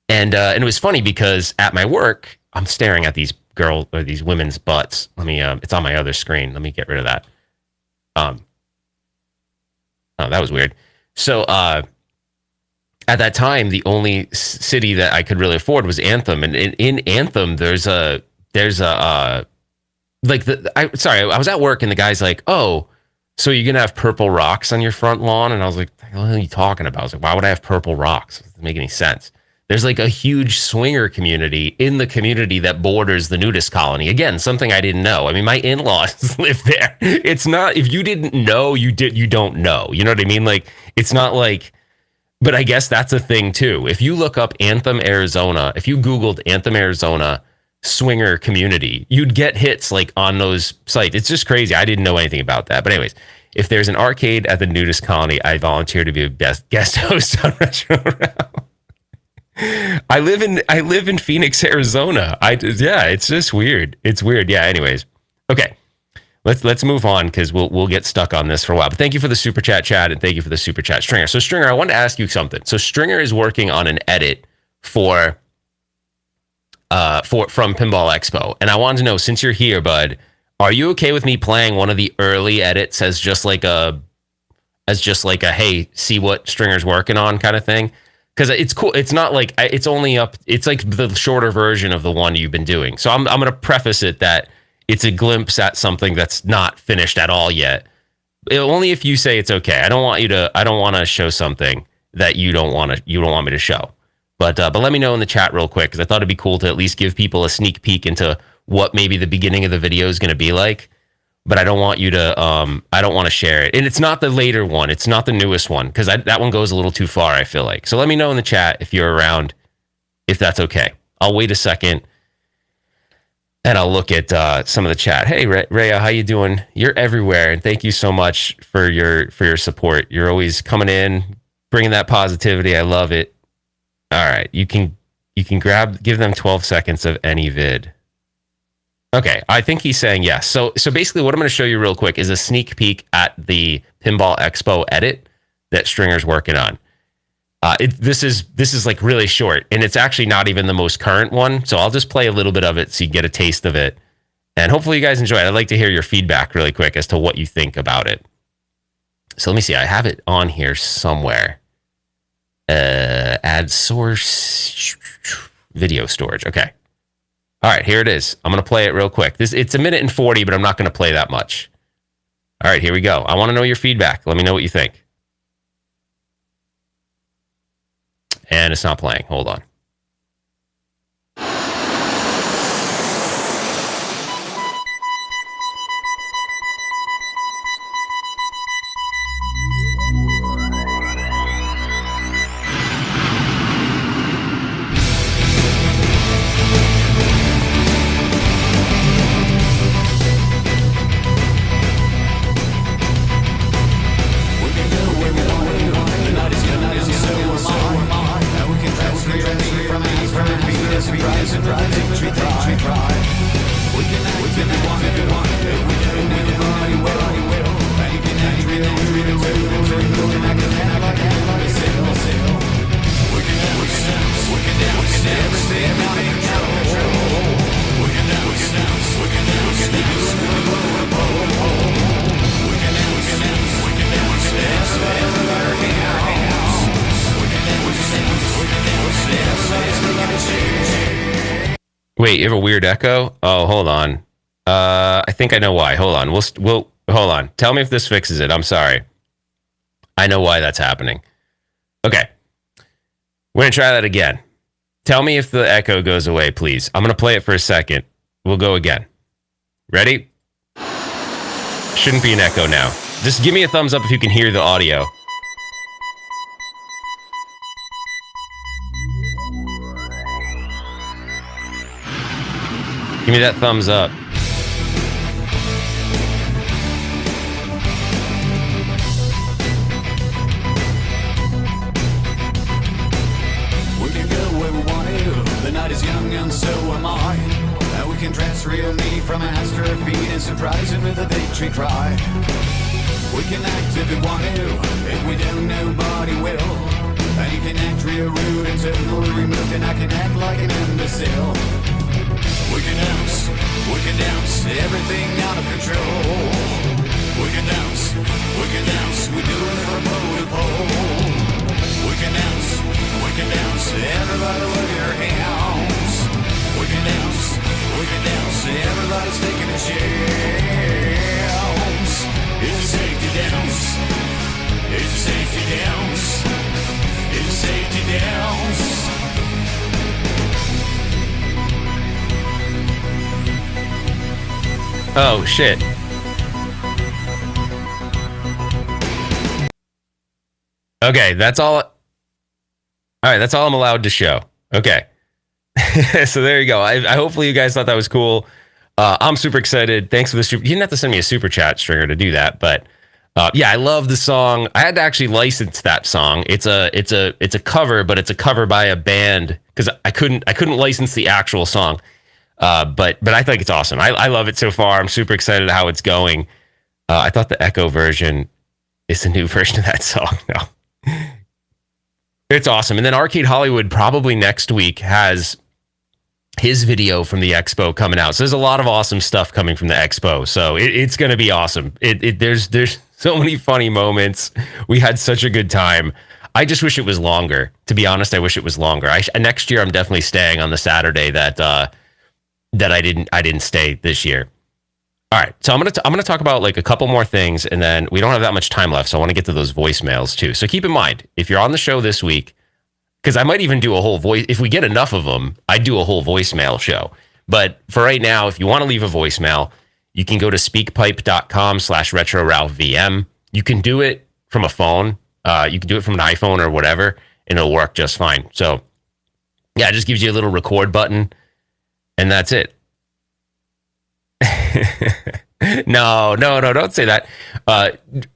And it was funny because at my work, I'm staring at these women's butts. Let me it's on my other screen. Let me get rid of that. Oh, that was weird. So at that time, the only city that I could really afford was Anthem, and in Anthem, I was at work, and the guy's like, "Oh, so you're gonna have purple rocks on your front lawn?" And I was like, "What are you talking about?" I was like, "Why would I have purple rocks? It doesn't make any sense." There's like a huge swinger community in the community that borders the nudist colony. Again, something I didn't know. I mean, my in-laws live there. It's not, if you didn't know, you don't know. You know what I mean? Like, it's not like, but I guess that's a thing too. If you look up Anthem, Arizona, if you Googled Anthem, Arizona swinger community, you'd get hits like on those sites. It's just crazy. I didn't know anything about that. But anyways, if there's an arcade at the nudist colony, I volunteer to be a guest host on Retro Round. I live in Phoenix, Arizona. It's just weird. It's weird. Yeah. Anyways. Okay. let's move on because we'll get stuck on this for a while. But thank you for the super chat, Chad, and thank you for the super chat, Stringer. So Stringer, I wanted to ask you something. So Stringer is working on an edit from Pinball Expo, and I wanted to know, since you're here, bud, are you okay with me playing one of the early edits as just like a hey, see what Stringer's working on kind of thing? Because it's cool. It's not like it's only up. It's like the shorter version of the one you've been doing. So I'm going to preface it that it's a glimpse at something that's not finished at all yet. Only if you say it's okay. I don't want to show something that you don't want me to show. But let me know in the chat real quick, because I thought it'd be cool to at least give people a sneak peek into what maybe the beginning of the video is going to be like. But I don't want you to I don't want to share it. And it's not the later one. It's not the newest one, because that one goes a little too far, I feel like. So let me know in the chat if you're around, if that's okay. I'll wait a second and I'll look at some of the chat. Hey, Rhea, how you doing? You're everywhere, and thank you so much for your support. You're always coming in, bringing that positivity. I love it. All right, you can give them 12 seconds of any vid. Okay, I think he's saying yes. So basically what I'm going to show you real quick is a sneak peek at the Pinball Expo edit that Stringer's working on. This is like really short, and it's actually not even the most current one. So I'll just play a little bit of it so you get a taste of it. And hopefully you guys enjoy it. I'd like to hear your feedback really quick as to what you think about it. So let me see. I have it on here somewhere. Add source video storage. Okay. All right, here it is. I'm going to play it real quick. It's a minute and 40, but I'm not going to play that much. All right, here we go. I want to know your feedback. Let me know what you think. And it's not playing. Hold on. Wait, you have a weird echo? Oh, hold on. I think I know why. Hold on. We'll hold on. Tell me if this fixes it. I'm sorry. I know why that's happening. Okay. We're going to try that again. Tell me if the echo goes away, please. I'm going to play it for a second. We'll go again. Ready? Shouldn't be an echo now. Just give me a thumbs up if you can hear the audio. Give me that thumbs up. We can go where we want to. The night is young and so am I. Now we can dress real neat from Astor feet and surprise it with a victory cry. We can act if we want to. If we don't, nobody will. And you can act real rude and totally removed, and I can act like an imbecile. We can dance, everything out of control. We can dance, we do it from pole to pole. We can dance, everybody with your hands. We can dance, everybody's taking a chance. It's a safety dance, it's a safety dance, it's a safety dance. Oh, shit. Okay, that's all. All right, that's all I'm allowed to show. Okay. So there you go. I hopefully you guys thought that was cool. I'm super excited. Thanks for the super. You didn't have to send me a super chat, Stringer, to do that, but yeah, I love the song. I had to actually license that song. It's a cover, but it's a cover by a band because I couldn't license the actual song. But I think it's awesome. I love it so far. I'm super excited how it's going. I thought the Echo version is a new version of that song. No, it's awesome. And then Arcade Hollywood probably next week has his video from the expo coming out. So there's a lot of awesome stuff coming from the expo. So it's going to be awesome. There's so many funny moments. We had such a good time. I just wish it was longer. To be honest, I wish it was longer. Next year, I'm definitely staying on the Saturday that I didn't stay this year. All right, so I'm gonna talk about like a couple more things, and then we don't have that much time left, so I want to get to those voicemails too. So keep in mind, if you're on the show this week, because I might even do a whole voice, if we get enough of them, I'd do a whole voicemail show. But for right now, if you want to leave a voicemail, you can go to speakpipe.com/RetroRalphVM. You can do it from a phone. You can do it from an iPhone or whatever, and it'll work just fine. So yeah, it just gives you a little record button, and that's it. No, don't say that.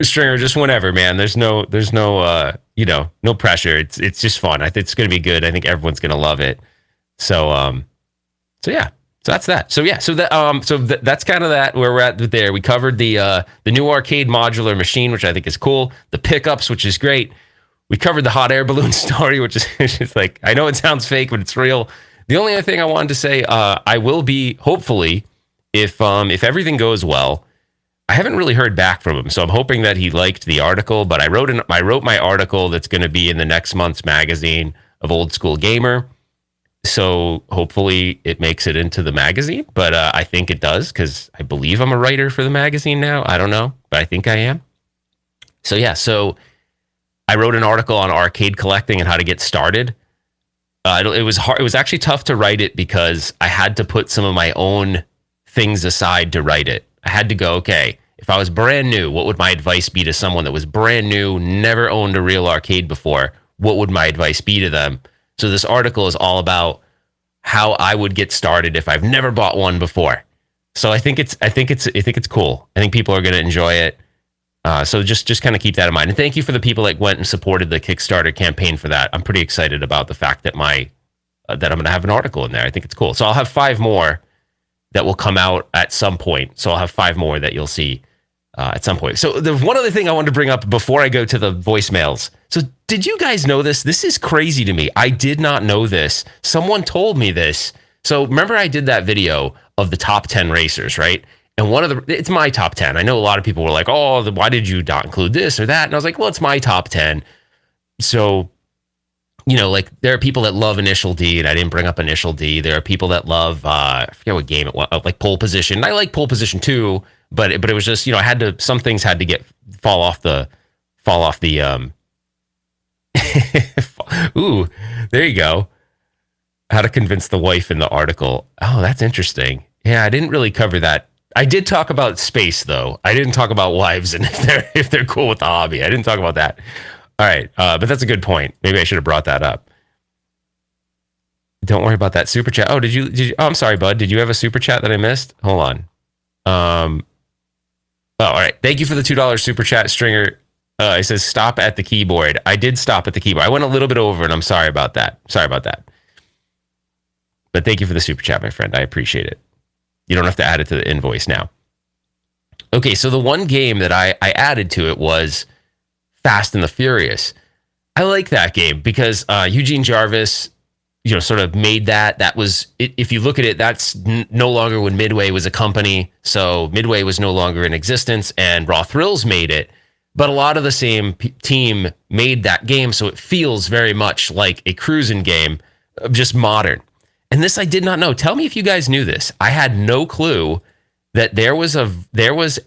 Stringer, just whenever, man. There's no no pressure. It's just fun. I think it's going to be good. I think everyone's going to love it. So yeah. So that's that. So yeah, that's kind of that where we're at there. We covered the new arcade modular machine, which I think is cool. The pickups, which is great. We covered the hot air balloon story, which is just like, I know it sounds fake, but it's real. The only other thing I wanted to say, I will be hopefully, if everything goes well, I haven't really heard back from him, so I'm hoping that he liked the article. But I wrote my article that's going to be in the next month's magazine of Old School Gamer. So hopefully it makes it into the magazine. But I think it does, because I believe I'm a writer for the magazine now. I don't know, but I think I am. So yeah, so I wrote an article on arcade collecting and how to get started. It was hard. It was actually tough to write it because I had to put some of my own things aside to write it. I had to go, okay, if I was brand new, what would my advice be to someone that was brand new, never owned a real arcade before? What would my advice be to them? So this article is all about how I would get started if I've never bought one before. So I think it's cool. I think people are going to enjoy it. So just kind of keep that in mind. And thank you for the people that went and supported the Kickstarter campaign for that. I'm pretty excited about the fact that that I'm going to have an article in there. I think it's cool. So I'll have 5 more that will come out at some point. So I'll have 5 more that you'll see at some point. So the one other thing I wanted to bring up before I go to the voicemails. So did you guys know this? This is crazy to me. I did not know this. Someone told me this. So remember I did that video of the top 10 racers, right? And it's my top 10. I know a lot of people were like, oh, why did you not include this or that? And I was like, well, it's my top 10. So, like there are people that love Initial D, and I didn't bring up Initial D. There are people that love, I forget what game it was, like Pole Position. I like Pole Position too, but it was just, some things had to fall off the ooh, there you go. How to convince the wife in the article. Oh, that's interesting. Yeah, I didn't really cover that. I did talk about space though. I didn't talk about wives and if they're cool with the hobby. I didn't talk about that. All right, but that's a good point. Maybe I should have brought that up. Don't worry about that super chat. Oh, did you? Oh, I'm sorry, bud. Did you have a super chat that I missed? Hold on. Oh, all right. Thank you for the $2 super chat, Stringer. It says stop at the keyboard. I did stop at the keyboard. I went a little bit over, and I'm sorry about that. But thank you for the super chat, my friend. I appreciate it. You don't have to add it to the invoice now. Okay, so the one game that I added to it was Fast and the Furious. I like that game because Eugene Jarvis, sort of made that. That was, if you look at it, that's no longer when Midway was a company. So Midway was no longer in existence, and Raw Thrills made it. But a lot of the same team made that game, so it feels very much like a cruising game, just modern. And this I did not know. Tell me if you guys knew this. I had no clue that there was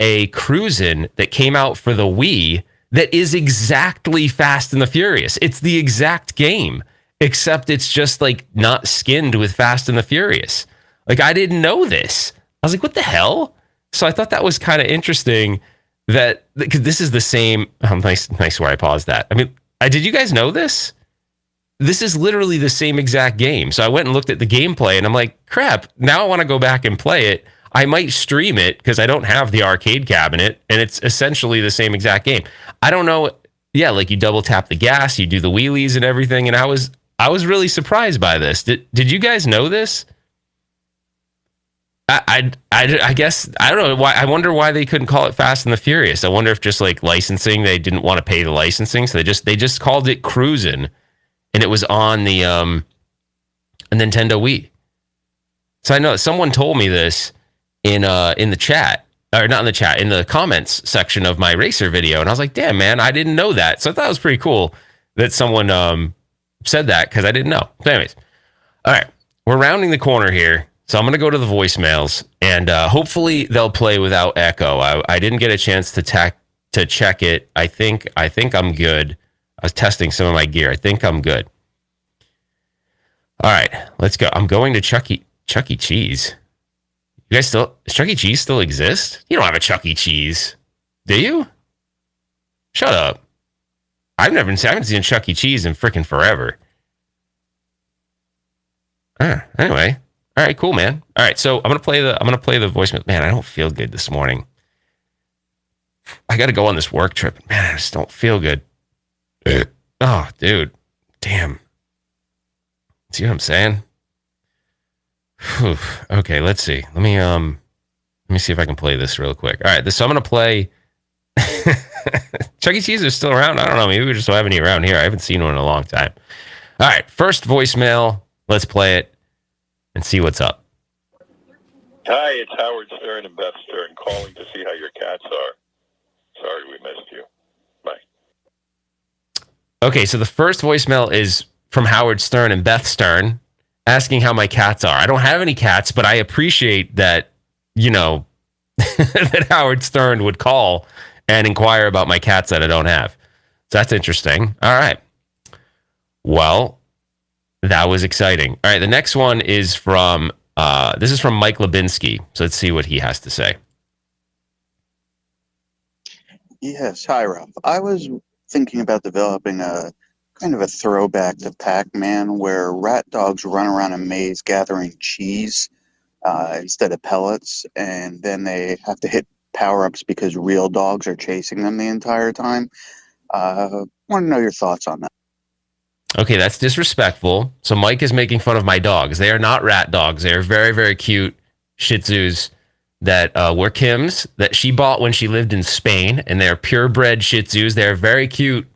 a cruisin' that came out for the Wii that is exactly Fast and the Furious. It's the exact game, except it's just like not skinned with Fast and the Furious. Like, I didn't know this. I was like, what the hell? So I thought that was kind of interesting that, because this is the same. Oh, nice where I paused that. I mean, did you guys know this? This is literally the same exact game. So I went and looked at the gameplay, and I'm like, crap, now I want to go back and play it. I might stream it because I don't have the arcade cabinet, and it's essentially the same exact game. I don't know. Yeah, like you double tap the gas, you do the wheelies and everything, and I was really surprised by this. Did you guys know this? I guess I don't know why. I wonder why they couldn't call it Fast and the Furious. I wonder if just like licensing, they didn't want to pay the licensing, so they just called it Cruisin', and it was on the Nintendo Wii. So I know someone told me this in the chat, or not in the chat, in the comments section of my racer video, and I was like, damn man, I didn't know that. So I thought it was pretty cool that someone said that, because I didn't know. But anyways, all right, we're rounding the corner here. So I'm going to go to the voicemails, and hopefully they'll play without echo. I didn't get a chance to check it. I think I'm good. I was testing some of my gear. I think I'm good. All right, let's go. I'm going to Chuck E. Cheese. You guys does Chuck E. Cheese still exist? You don't have a Chuck E. Cheese, do you? Shut up. I haven't seen Chuck E. Cheese in freaking forever. Anyway. All right, cool, man. All right, so I'm gonna play the voicemail. Man, I don't feel good this morning. I got to go on this work trip. Man, I just don't feel good. Oh, dude, damn. See what I'm saying? Whew. Okay, let's see. Let me see if I can play this real quick. All right, so I'm gonna play. Chuck E. Cheese is still around. I don't know. Maybe we just don't have any around here. I haven't seen one in a long time. All right, first voicemail. Let's play it and see what's up. Hi, it's Howard Stern and Beth Stern calling to see how your cats are. Sorry we missed you. Bye. Okay, so the first voicemail is from Howard Stern and Beth Stern asking how my cats are. I don't have any cats, but I appreciate that, that Howard Stern would call and inquire about my cats that I don't have. So that's interesting. All right. Well, that was exciting. All right, the next one is from, this is from Mike Lebinsky. So let's see what he has to say. Yes, hi, Rob. I was thinking about developing a kind of a throwback to Pac-Man where rat dogs run around a maze gathering cheese instead of pellets, and then they have to hit power-ups because real dogs are chasing them the entire time. Want to know your thoughts on that. Okay, that's disrespectful. So Mike is making fun of my dogs. They are not rat dogs. They are very, very cute Shih Tzus that were Kim's, that she bought when she lived in Spain, and they're purebred Shih Tzus. They're very cute,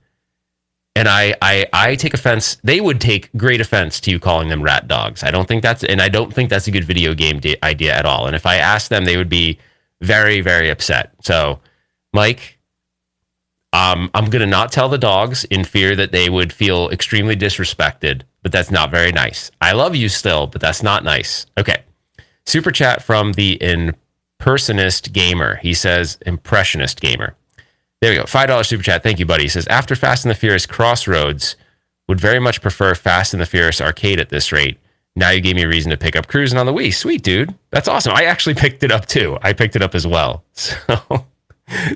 and I take offense. They would take great offense to you calling them rat dogs. I don't think that's a good video game idea at all. And if I asked them, they would be very, very upset. So, Mike, I'm going to not tell the dogs in fear that they would feel extremely disrespected, but that's not very nice. I love you still, but that's not nice. Okay. Super chat from the Impersonist Gamer. He says, Impressionist Gamer. There we go. $5 super chat. Thank you, buddy. He says, after Fast and the Furious Crossroads, would very much prefer Fast and the Furious Arcade at this rate. Now you gave me a reason to pick up Cruising on the Wii. Sweet, dude. That's awesome. I actually picked it up too. I picked it up as well.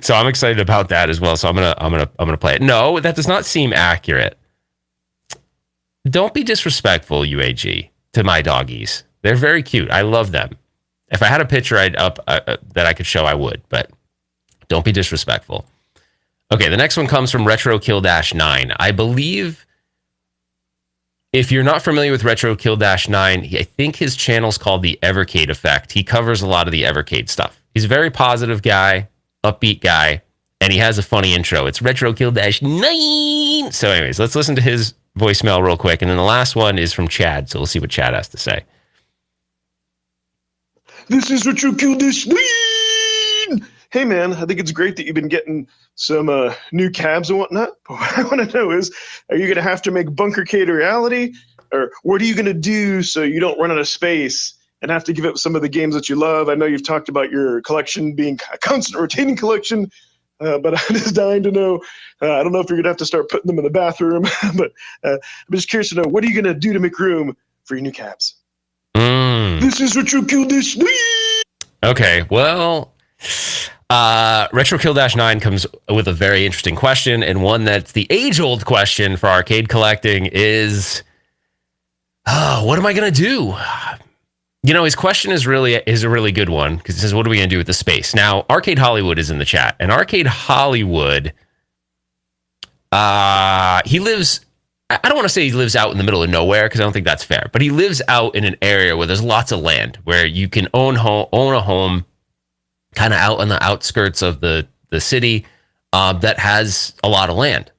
So I'm excited about that as well. So I'm gonna play it. No, that does not seem accurate. Don't be disrespectful, UAG, to my doggies. They're very cute. I love them. If I had a picture that I could show, I would. But don't be disrespectful. Okay, the next one comes from Retro Kill 9. I believe, if you're not familiar with Retro Kill 9, I think his channel's called the Evercade Effect. He covers a lot of the Evercade stuff. He's a very positive guy, upbeat guy, and he has a funny intro. It's Retro Kill 9. So anyways, let's listen to his voicemail real quick. And then the last one is from Chad. So we'll see what Chad has to say. This is Retro Kill 9. Hey man, I think it's great that you've been getting some new cabs and whatnot. But what I want to know is, are you going to have to make Bunkercade a reality? Or what are you going to do so you don't run out of space and have to give up some of the games that you love? I know you've talked about your collection being a constant rotating collection, but I'm just dying to know. I don't know if you're going to have to start putting them in the bathroom, but I'm just curious to know, what are you going to do to make room for your new cabs? This is Retro Kill 9. Okay, well, Retro Kill 9 comes with a very interesting question, and one that's the age-old question for arcade collecting is, what am I going to do? You know, his question is a really good one, because he says, what are we going to do with the space? Now, Arcade Hollywood is in the chat, and Arcade Hollywood, he lives I don't want to say he lives out in the middle of nowhere because I don't think that's fair, but he lives out in an area where there's lots of land where you can own a home kind of out on the outskirts of the city that has a lot of land.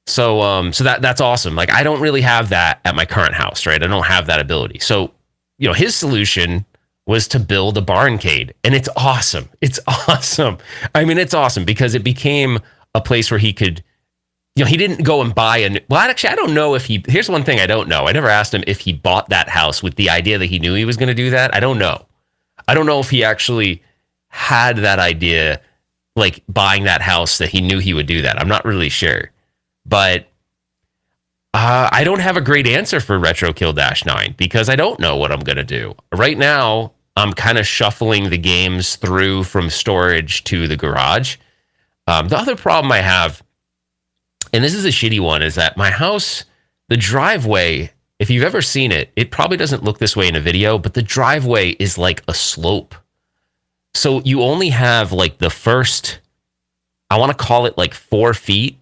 So that's awesome. Like, I don't really have that at my current house, right? I don't have that ability. So, his solution was to build a barncade, and it's awesome. It's awesome. I mean, it's awesome because it became a place where he could, he didn't go and buy actually, I don't know if here's one thing I don't know. I never asked him if he bought that house with the idea that he knew he was going to do that. I don't know. I don't know if he actually had that idea, like buying that house, that he knew he would do that. I'm not really sure. But I don't have a great answer for Retro Kill Dash 9 because I don't know what I'm going to do. Right now, I'm kind of shuffling the games through from storage to the garage. The other problem I have, and this is a shitty one, is that my house, the driveway, if you've ever seen it, it probably doesn't look this way in a video, but the driveway is like a slope. So you only have like the first, I want to call it like 4 feet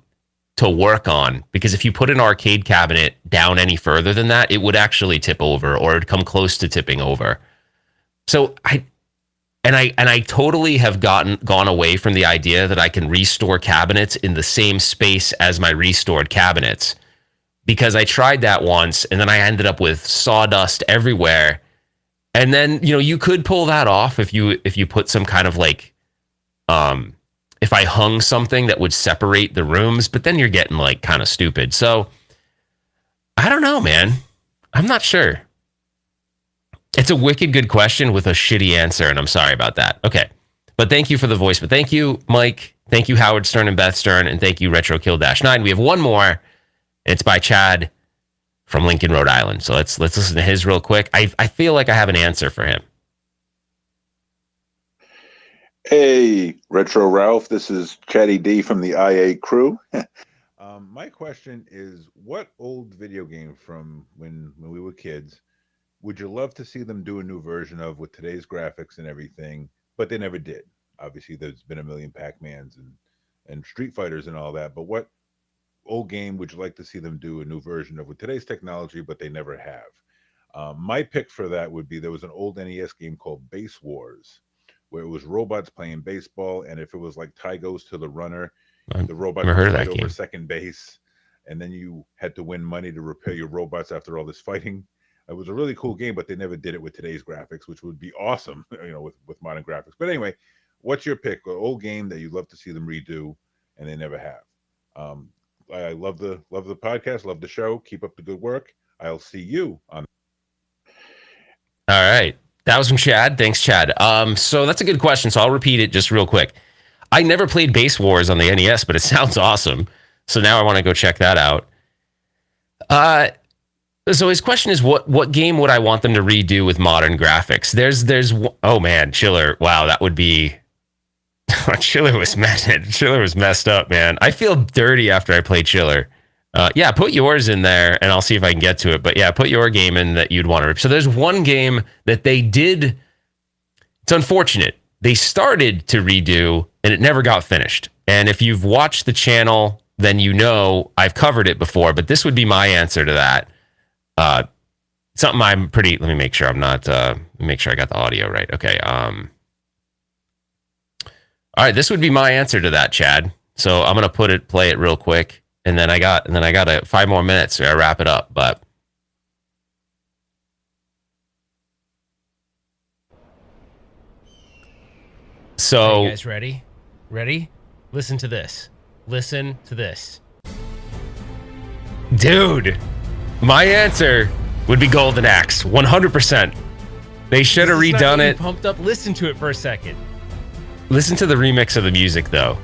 to work on, because if you put an arcade cabinet down any further than that, it would actually tip over or it'd come close to tipping over. So I totally have gone away from the idea that I can restore cabinets in the same space as my restored cabinets, because I tried that once and then I ended up with sawdust everywhere. And then, you could pull that off if you put some kind of like, if I hung something that would separate the rooms, but then you're getting like kind of stupid. So I don't know, man. I'm not sure. It's a wicked good question with a shitty answer, and I'm sorry about that. Okay. But thank you for the voice. But thank you, Mike. Thank you, Howard Stern and Beth Stern. And thank you, Retro Kill Dash 9. We have one more. It's by Chad from Lincoln, Rhode Island. So let's listen to his real quick. I feel like I have an answer for him. Hey, Retro Ralph, this is Chatty D from the IA crew. My question is, what old video game from when we were kids would you love to see them do a new version of with today's graphics and everything, but they never did? Obviously, there's been a million Pac-Mans and Street Fighters and all that, but what old game would you like to see them do a new version of with today's technology, but they never have? My pick for that would be, there was an old NES game called Base Wars, where it was robots playing baseball, and if it was like tie goes to the runner, the robot would fight over second base, and then you had to win money to repair your robots after all this fighting. It was a really cool game, but they never did it with today's graphics, which would be awesome, with modern graphics. But anyway, what's your pick? An old game that you'd love to see them redo, and they never have. I love the podcast, love the show. Keep up the good work. I'll see you on. All right. That was from Chad. Thanks, Chad. So that's a good question. So I'll repeat it just real quick. I never played Base Wars on the NES, but it sounds awesome. So now I want to go check that out. So his question is, what game would I want them to redo with modern graphics? Oh man, Chiller. Wow, that would be. Chiller was messed up, man. I feel dirty after I play Chiller. Yeah, put yours in there, and I'll see if I can get to it. But yeah, put your game in that you'd want to. So there's one game that they did. It's unfortunate. They started to redo, and it never got finished. And if you've watched the channel, then I've covered it before. But this would be my answer to that. Something I'm pretty. Let me make sure I'm not. Make sure I got the audio right. Okay. All right. This would be my answer to that, Chad. So I'm gonna play it real quick. And then I got 5 more minutes to wrap it up. But so, are you guys ready? Ready? Listen to this. Dude, my answer would be Golden Axe, 100%. They should have redone it. Pumped up. Listen to it for a second. Listen to the remix of the music, though.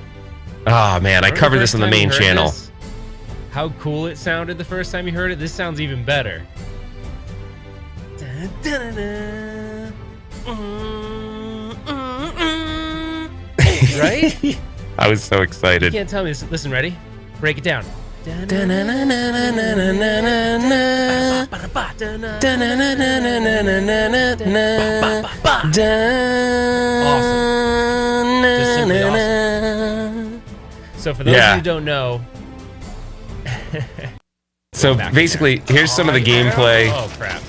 Oh man, I covered this on the main channel. How cool it sounded the first time you heard it. This sounds even better. Right? I was so excited. You can't tell me this. Listen, ready? Break it down. Awesome. Just simply awesome. So for those of you who don't know, So Back in basically, there. here's some of the gameplay. Oh crap!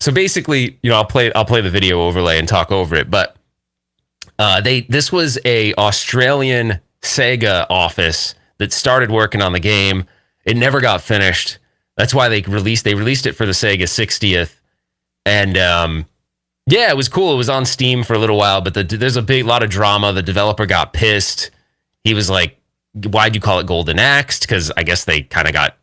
So basically, I'll play the video overlay and talk over it. But this was a Australian Sega office that started working on the game. It never got finished. That's why they released it for the Sega 60th. And yeah, it was cool. It was on Steam for a little while, but there's a lot of drama. The developer got pissed. He was like, "Why'd you call it Golden Axe?" Because I guess they kind of got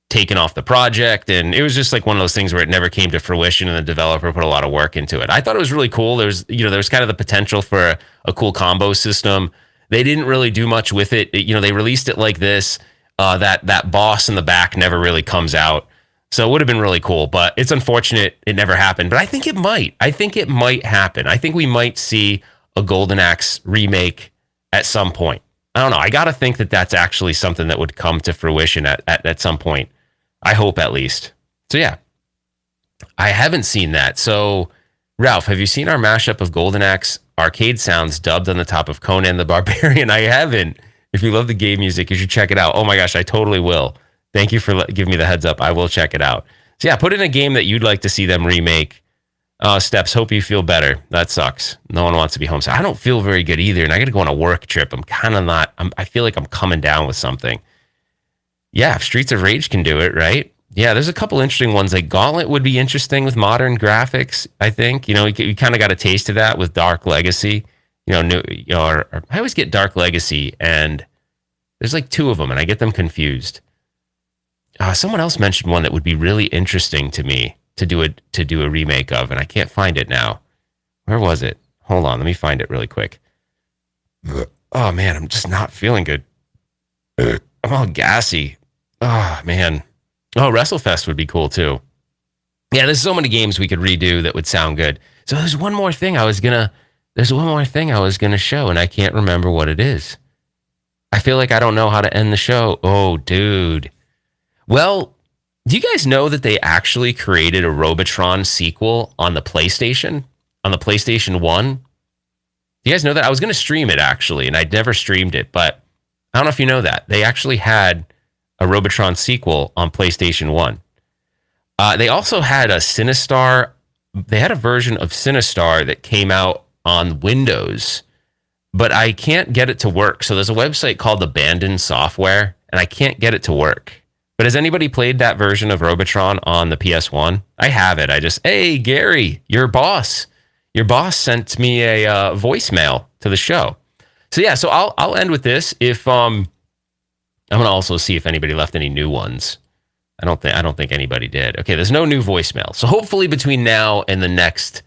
taken off the project, and it was just like one of those things where it never came to fruition, and the developer put a lot of work into it. I thought it was really cool. There was kind of the potential for a cool combo system. They didn't really do much with it. They released it like this. That boss in the back never really comes out. So it would have been really cool, but it's unfortunate it never happened. But I think it might. I think it might happen. I think we might see a Golden Axe remake at some point. I don't know. I got to think that that's actually something that would come to fruition at some point. I hope at least. So yeah, I haven't seen that. So Ralph, have you seen our mashup of Golden Axe arcade sounds dubbed on the top of Conan the Barbarian? I haven't. If you love the game music, you should check it out. Oh my gosh, I totally will. Thank you for giving me the heads up. I will check it out. So yeah, put in a game that you'd like to see them remake. Steps, hope you feel better. That sucks. No one wants to be home. So I don't feel very good either, and I got to go on a work trip. I'm kind of not. I feel like I'm coming down with something. Yeah, if Streets of Rage can do it, right? Yeah, there's a couple interesting ones. Like Gauntlet would be interesting with modern graphics, I think. You kind of got a taste of that with Dark Legacy. I always get Dark Legacy, and there's like two of them, and I get them confused. Someone else mentioned one that would be really interesting to me to do a remake of, and I can't find it now. Where was it? Hold on, let me find it really quick. Oh man, I'm just not feeling good. I'm all gassy. Oh man. Oh, WrestleFest would be cool too. Yeah, there's so many games we could redo that would sound good. So there's one more thing I was gonna show, and I can't remember what it is. I feel like I don't know how to end the show. Oh, dude. Well, do you guys know that they actually created a Robotron sequel on the PlayStation 1? Do you guys know that? I was going to stream it actually, and I'd never streamed it, but I don't know if you know that. They actually had a Robotron sequel on PlayStation 1. They also had a Sinistar. They had a version of Sinistar that came out on Windows, but I can't get it to work. So there's a website called Abandoned Software, and I can't get it to work. But has anybody played that version of Robotron on the PS1? I have it. Hey, Gary, your boss sent me a voicemail to the show. So yeah, so I'll end with this. If I'm gonna also see if anybody left any new ones. I don't think anybody did. Okay, there's no new voicemail. So hopefully between now and the next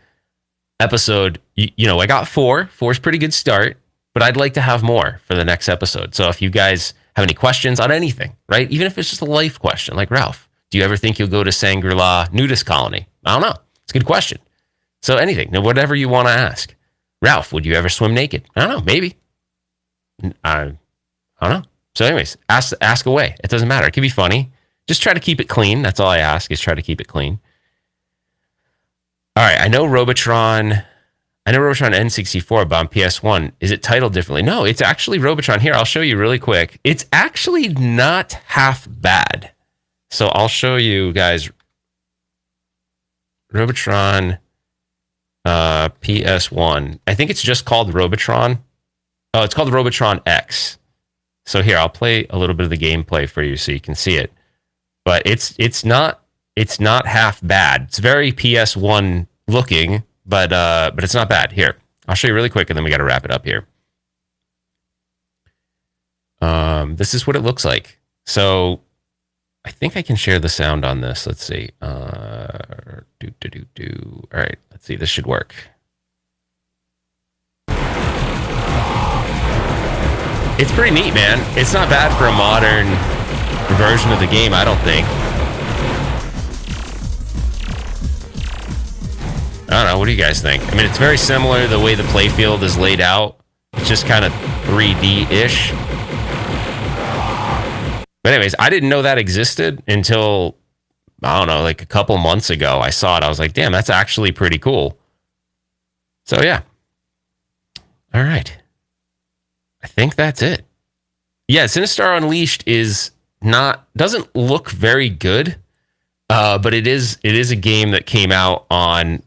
episode, I got 4. 4 is a pretty good start, but I'd like to have more for the next episode. So if you guys have any questions on anything, right? Even if it's just a life question, like Ralph, do you ever think you'll go to Shangri-La nudist colony? I don't know. It's a good question. So anything, whatever you want to ask. Ralph, would you ever swim naked? I don't know. Maybe. I don't know. So anyways, ask away. It doesn't matter. It can be funny. Just try to keep it clean. That's all I ask, is try to keep it clean. All right. I know Robotron N64, but on PS1, is it titled differently? No, it's actually Robotron. Here, I'll show you really quick. It's actually not half bad. So I'll show you guys Robotron PS1. I think it's just called Robotron. Oh, it's called Robotron X. So here, I'll play a little bit of the gameplay for you so you can see it. But it's not half bad. It's very PS1 looking. But it's not bad. Here, I'll show you really quick, and then we got to wrap it up here. This is what it looks like. So I think I can share the sound on this. Let's see. All right, let's see. This should work. It's pretty neat, man. It's not bad for a modern version of the game, I don't think. I don't know. What do you guys think? I mean, it's very similar to the way the playfield is laid out. It's just kind of 3D-ish. But anyways, I didn't know that existed until, I don't know, like a couple months ago. I saw it. I was like, damn, that's actually pretty cool. So, yeah. All right. I think that's it. yeah, Sinistar Unleashed doesn't look very good, but it is a game that came out on.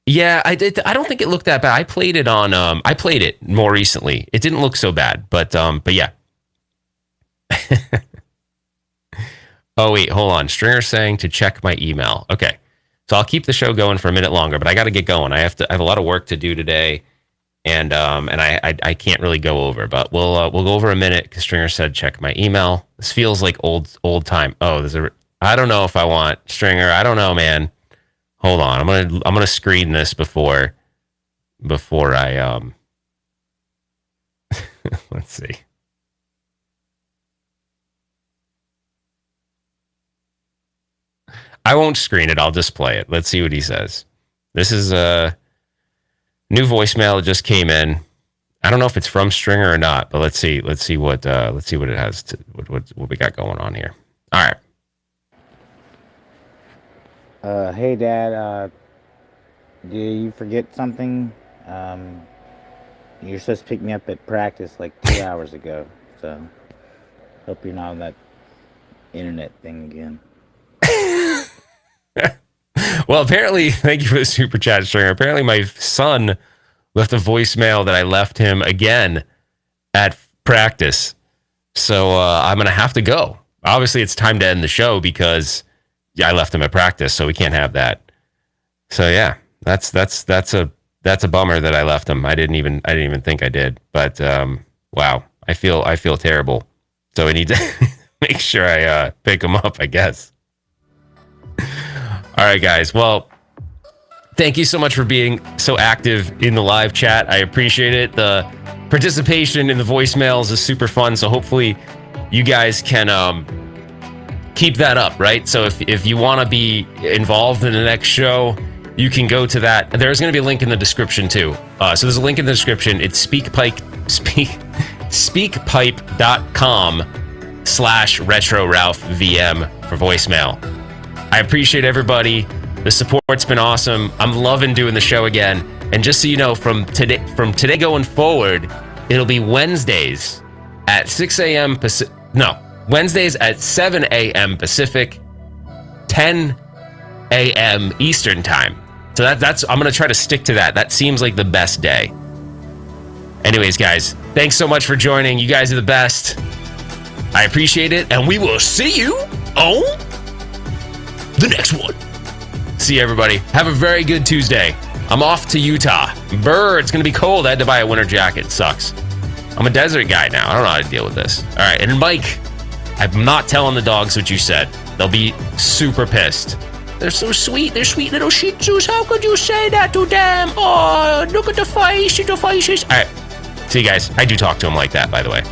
Yeah, I don't think it looked that bad. I played it on. I played it more recently. It didn't look so bad, but yeah. Oh wait, hold on. Stringer's saying to check my email. Okay, so I'll keep the show going for a minute longer, but I got to get going. I have a lot of work to do today, and I can't really go over, but we'll go over a minute because Stringer said check my email. This feels like old time. Oh, I don't know if I want Stringer. I don't know, man. Hold on, I'm gonna screen this before I let's see. I won't screen it. I'll just play it. Let's see what he says. This is a new voicemail that just came in. I don't know if it's from Stringer or not, but let's see what it has to what we got going on here. All right. Hey Dad, did you forget something? You're supposed to pick me up at practice like 2 hours ago, so hope you're not on that internet thing again. Well, apparently, thank you for the super chat, Stringer. Apparently, my son left a voicemail that I left him again at practice. So I'm going to have to go. Obviously, it's time to end the show because I left him at practice, so we can't have that. So yeah, that's a bummer that I left him. I didn't even think I did. But wow, I feel terrible. So I need to make sure I pick him up, I guess. All right, guys. Well, thank you so much for being so active in the live chat. I appreciate it. The participation in the voicemails is super fun. So hopefully you guys can keep that up, right? So if you want to be involved in the next show, you can go to that. There's going to be a link in the description too. So there's a link in the description. It's speakpipe.com/RetroRalphVM for voicemail. I appreciate everybody. The support's been awesome. I'm loving doing the show again. And just so you know, from today going forward, it'll be Wednesdays at 6 a.m. Pacific. No, Wednesdays at 7 a.m. Pacific, 10 a.m. Eastern time. So that's I'm going to try to stick to that. That seems like the best day. Anyways, guys, thanks so much for joining. You guys are the best. I appreciate it. And we will see you on the next one. See you, everybody. Have a very good Tuesday. I'm off to Utah. Brr, it's going to be cold. I had to buy a winter jacket. It sucks. I'm a desert guy now. I don't know how to deal with this. All right. And Mike, I'm not telling the dogs what you said. They'll be super pissed. They're so sweet. They're sweet little Shih Tzus. How could you say that to them? Oh, look at the face. The faces. All right. See you guys. I do talk to them like that, by the way.